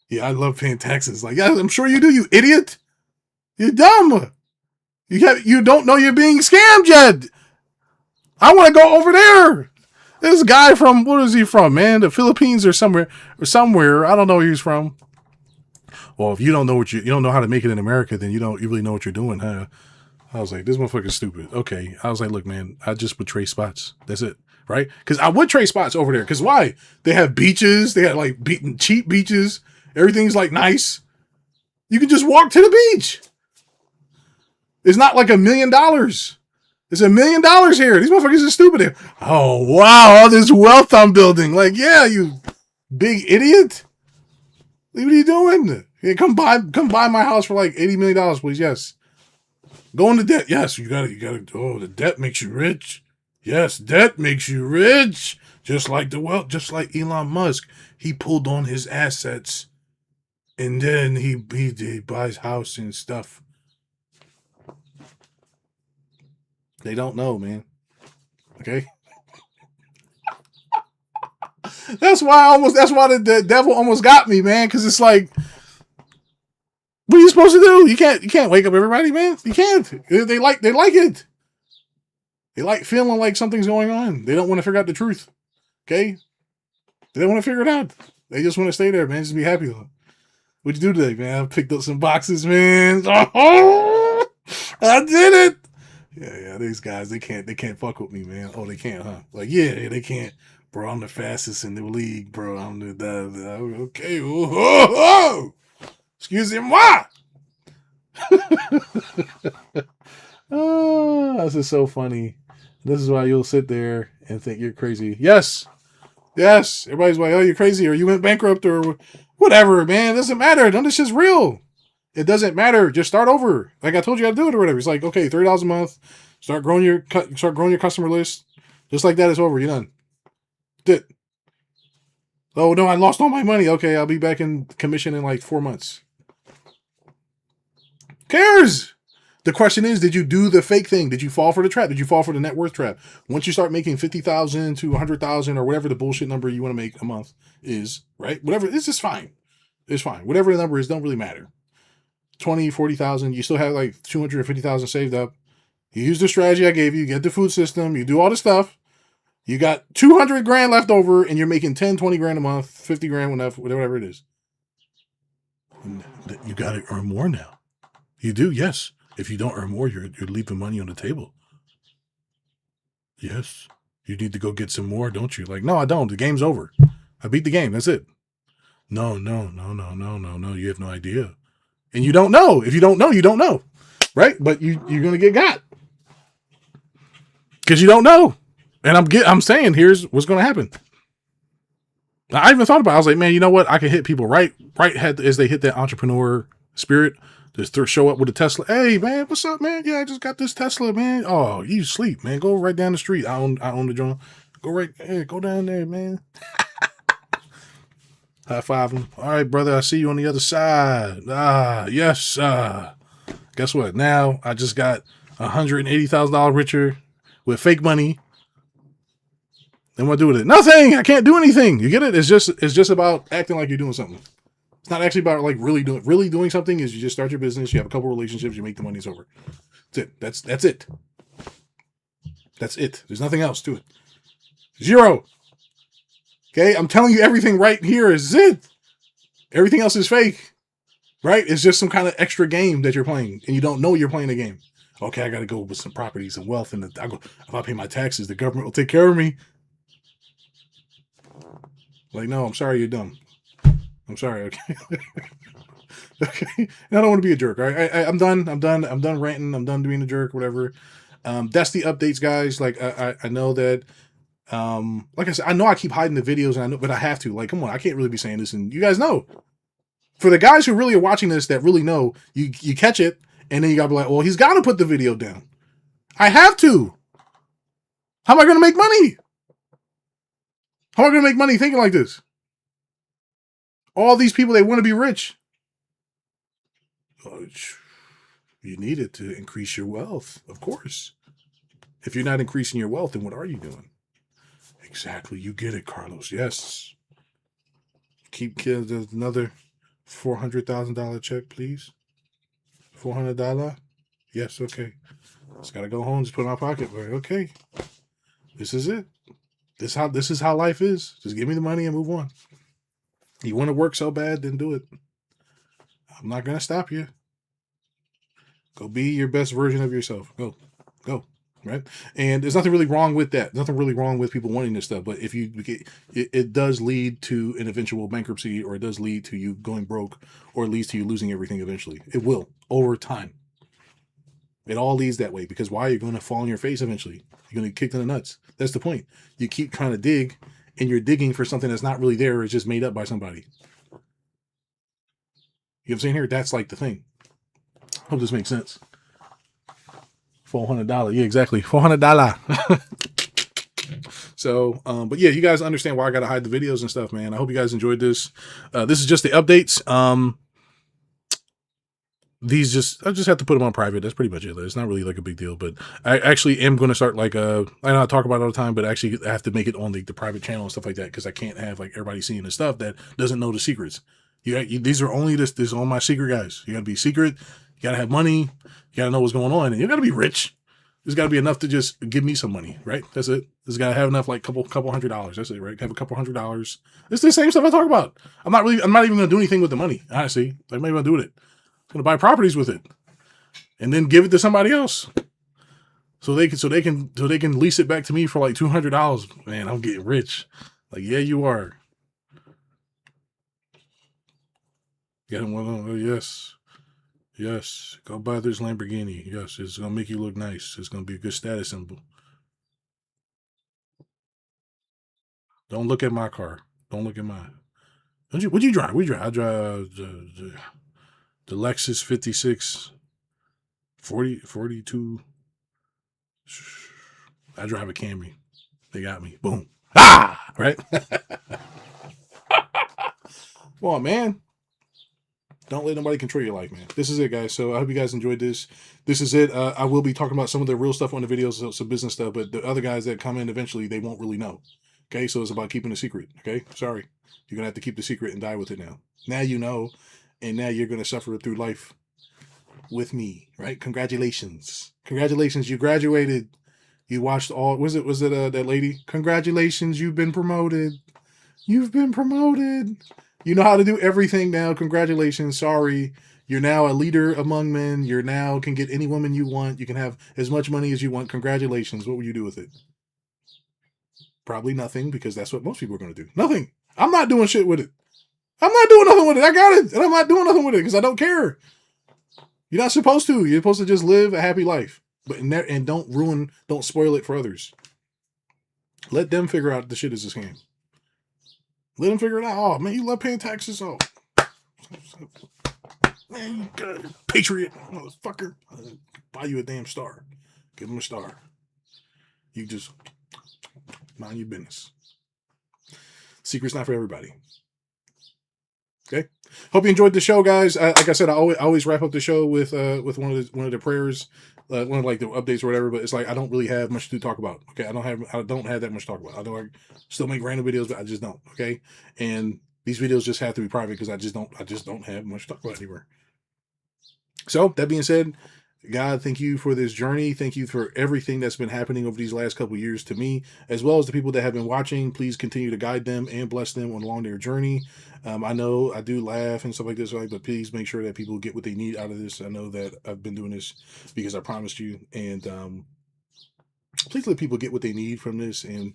Yeah, I love paying taxes. Like, yeah, I'm sure you do, you idiot. You're dumb. You don't know you're being scammed yet. I want to go over there. This guy from, what is he from, man? The Philippines or somewhere. I don't know where he's from. Well, if you don't know you don't know how to make it in America, then you really know what you're doing, huh? I was like, this motherfucker's stupid. Okay. I was like, look, man, I just portray spots. That's it. right? Because I would trade spots over there. Because why? They have beaches. They have like cheap beaches. Everything's like nice. You can just walk to the beach. It's not like $1 million. It's $1 million here. These motherfuckers are stupid here. Oh wow, all this wealth I'm building. Like, yeah, you big idiot. What are you doing? Hey, come buy my house for like $80 million, please. Yes. Go into debt. Yes, you gotta. Oh, the debt makes you rich. Yes, debt makes you rich. Just like the wealth, just like Elon Musk. He pulled on his assets, and then he buys house and stuff. They don't know, man. Okay. That's why the devil almost got me, man. Because it's like, what are you supposed to do? You can't wake up everybody, man. You can't. They like it. They like feeling like something's going on. They don't want to figure out the truth. Okay? They don't want to figure it out. They just want to stay there, man. Just be happy. What'd you do today, man? I picked up some boxes, man. Oh, I did it. Yeah, these guys, they can't fuck with me, man. Oh, they can't, huh? Like, yeah, they can't. Bro, I'm the fastest in the league, bro. I'm the okay. Oh. Excusez-moi. Oh, this is so funny. This is why you'll sit there and think you're crazy. Yes. Everybody's like, oh, you're crazy, or you went bankrupt, or whatever, man. It doesn't matter. None of this shit's real. It doesn't matter. Just start over. Like I told you how to do it or whatever. It's like, okay, $30 a month. Start growing your customer list. Just like that, it's over. You're done. That's it. Oh no, I lost all my money. Okay, I'll be back in commission in like 4 months. Who cares? The question is, did you do the fake thing? Did you fall for the trap? Did you fall for the net worth trap? Once you start making 50,000 to 100,000 or whatever the bullshit number you want to make a month is, right? Whatever, this is fine. It's fine. Whatever the number is, don't really matter. 20, 40,000, you still have like 250,000 saved up. You use the strategy I gave you, get the food system, you do all the stuff. You got 200 grand left over and you're making 10, 20 grand a month, 50 grand, whatever it is. And you got to earn more now. You do, yes. If you don't earn more, you're leaving money on the table. Yes. You need to go get some more, don't you? Like, no, I don't. The game's over. I beat the game. That's it. No. You have no idea. And you don't know. If you don't know, you don't know. Right? But you're going to get got. Because you don't know. And I'm saying, here's what's going to happen. I even thought about it. I was like, man, you know what? I can hit people right as they hit that entrepreneur spirit. Just show up with a Tesla. Hey, man, what's up, man? Yeah, I just got this Tesla, man. Oh, you sleep, man. Go right down the street. I own the joint. Go down there, man. High five him. All right, brother. I see you on the other side. Yes. Guess what? Now I just got $180,000 richer with fake money. Then what do with it? Nothing. I can't do anything. You get it? It's just about acting like you're doing something. It's not actually about like really doing something. Is you just start your business, you have a couple relationships, you make the money, it's over. That's it. That's it. That's it. There's nothing else to it. Zero. Okay, I'm telling you, everything right here is it. Everything else is fake. Right? It's just some kind of extra game that you're playing, and you don't know you're playing a game. Okay, I got to go with some properties and wealth, and if I pay my taxes, the government will take care of me. Like, no, I'm sorry, you're dumb. I'm sorry. Okay. Okay. I don't want to be a jerk. All right. I'm done. I'm done ranting. I'm done being a jerk, whatever. That's the updates, guys. Like, I know that, like I said, I know I keep hiding the videos, and but I have to. Like, come on, I can't really be saying this, and you guys know. For the guys who really are watching this that really know, you catch it, and then you gotta be like, well, he's got to put the video down. I have to. How am I going to make money? How am I going to make money thinking like this? All these people, they want to be rich. You need it to increase your wealth, of course. If you're not increasing your wealth, then what are you doing? Exactly. You get it, Carlos. Yes. Keep another $400,000 check, please. $400? Yes, okay. Just gotta go home, just put it in my pocket. Okay. This is it. This is how life is. Just give me the money and move on. You want to work so bad, then do it. I'm not going to stop you. Go be your best version of yourself. Go. right? And there's nothing really wrong with that. Nothing really wrong with people wanting this stuff. But if you get, it does lead to an eventual bankruptcy, or it does lead to you going broke, or it leads to you losing everything eventually. It will over time. It all leads that way, because why? You're going to fall on your face eventually. You're going to get kicked in the nuts. That's the point. You keep trying to dig, and you're digging for something that's not really there. It's just made up by somebody. You know what I'm saying here? That's like the thing. Hope this makes sense. $400. Yeah, exactly. $400. So, but yeah, you guys understand why I got to hide the videos and stuff, man. I hope you guys enjoyed this. This is just the updates. I just have to put them on private. That's pretty much it. It's not really like a big deal, but I actually am going to start like, I know I talk about it all the time, but actually I have to make it on the private channel and stuff like that, because I can't have like everybody seeing the stuff that doesn't know the secrets. These are only this is all my secret, guys. You got to be secret. You got to have money. You got to know what's going on, and you got to be rich. There's got to be enough to just give me some money, right? That's it. There's got to have enough, like couple $100. That's it, right? Have a couple $100. It's the same stuff I talk about. I'm not even going to do anything with the money, honestly. Like, maybe I'll do it. I'm going to buy properties with it, and then give it to somebody else, so they can lease it back to me for like $200. Man, I'm getting rich. Like, yeah, you are. Get him one. Yes. Yes, go buy this Lamborghini. Yes, it's gonna make you look nice. It's gonna be a good status symbol. Don't look at my car. Don't look at mine. What you drive? We drive. I drive the Lexus 56 42. I drive a Camry. They got me. Boom. Ah! Right? Come on, man. Don't let nobody control your life, man. This is it, guys. So I hope you guys enjoyed this. This is it. I will be talking about some of the real stuff on the videos, some business stuff, but the other guys that come in eventually, they won't really know. Okay, so it's about keeping a secret. Okay, sorry. You're going to have to keep the secret and die with it now. Now you know, and now you're going to suffer through life with me, right? Congratulations. Congratulations, you graduated. You watched all, was it that lady? Congratulations, you've been promoted. You've been promoted. You know how to do everything now. Congratulations. Sorry. You're now a leader among men. You're now can get any woman you want. You can have as much money as you want. Congratulations. What will you do with it? Probably nothing, because that's what most people are going to do. Nothing. I'm not doing shit with it. I'm not doing nothing with it. I got it. And I'm not doing nothing with it because I don't care. You're not supposed to. You're supposed to just live a happy life. But and don't spoil it for others. Let them figure out the shit is a scam. Let them figure it out. Oh, man, you love paying taxes. Oh, man, you good. Patriot, motherfucker. Buy you a damn star. Give them a star. You just mind your business. Secret's not for everybody. Okay. Hope you enjoyed the show, guys. Like I said, I always wrap up the show with one of the prayers, one of like the updates or whatever. But it's like I don't really have much to talk about. Okay, I don't have that much to talk about. I know I still make random videos, but I just don't. Okay, and these videos just have to be private because I just don't have much to talk about anywhere. So that being said, God, thank you for this journey. Thank you for everything that's been happening over these last couple of years to me, as well as the people that have been watching. Please continue to guide them and bless them along their journey. I know I do laugh and stuff like this, right? But please make sure that people get what they need out of this. I know that I've been doing this because I promised you, and please let people get what they need from this and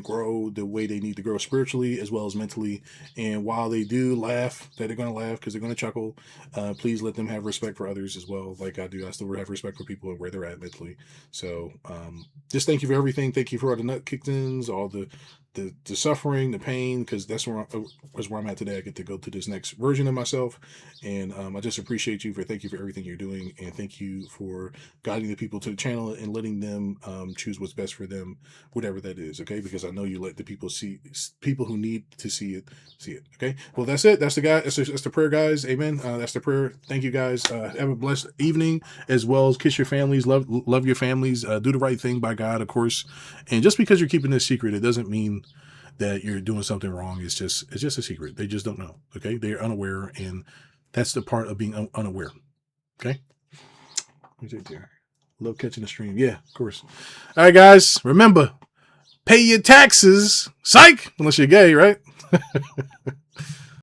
grow the way they need to grow spiritually as well as mentally. And while they do laugh, that they're going to laugh because they're going to chuckle, please let them have respect for others as well. Like I do, I still have respect for people and where they're at mentally. So just thank you for everything. Thank you for all the nut kick-ins, all the suffering, the pain, because that's where I'm at today. I get to go to this next version of myself, and I just appreciate you thank you for everything you're doing, and thank you for guiding the people to the channel and letting them choose what's best for them, whatever that is. Okay, because I know you let the people who need to see it. Okay, well that's it. That's the prayer, guys. Amen. That's the prayer. Thank you, guys. Have a blessed evening, as well as kiss your families, love your families, do the right thing by God, of course. And just because you're keeping this secret, it doesn't mean that you're doing something wrong. It's just a secret. They just don't know. Okay, they're unaware, and that's the part of being unaware. Okay, let me take there. Love catching the stream. Yeah, of course. All right, guys, remember, pay your taxes. Psych, unless you're gay, right?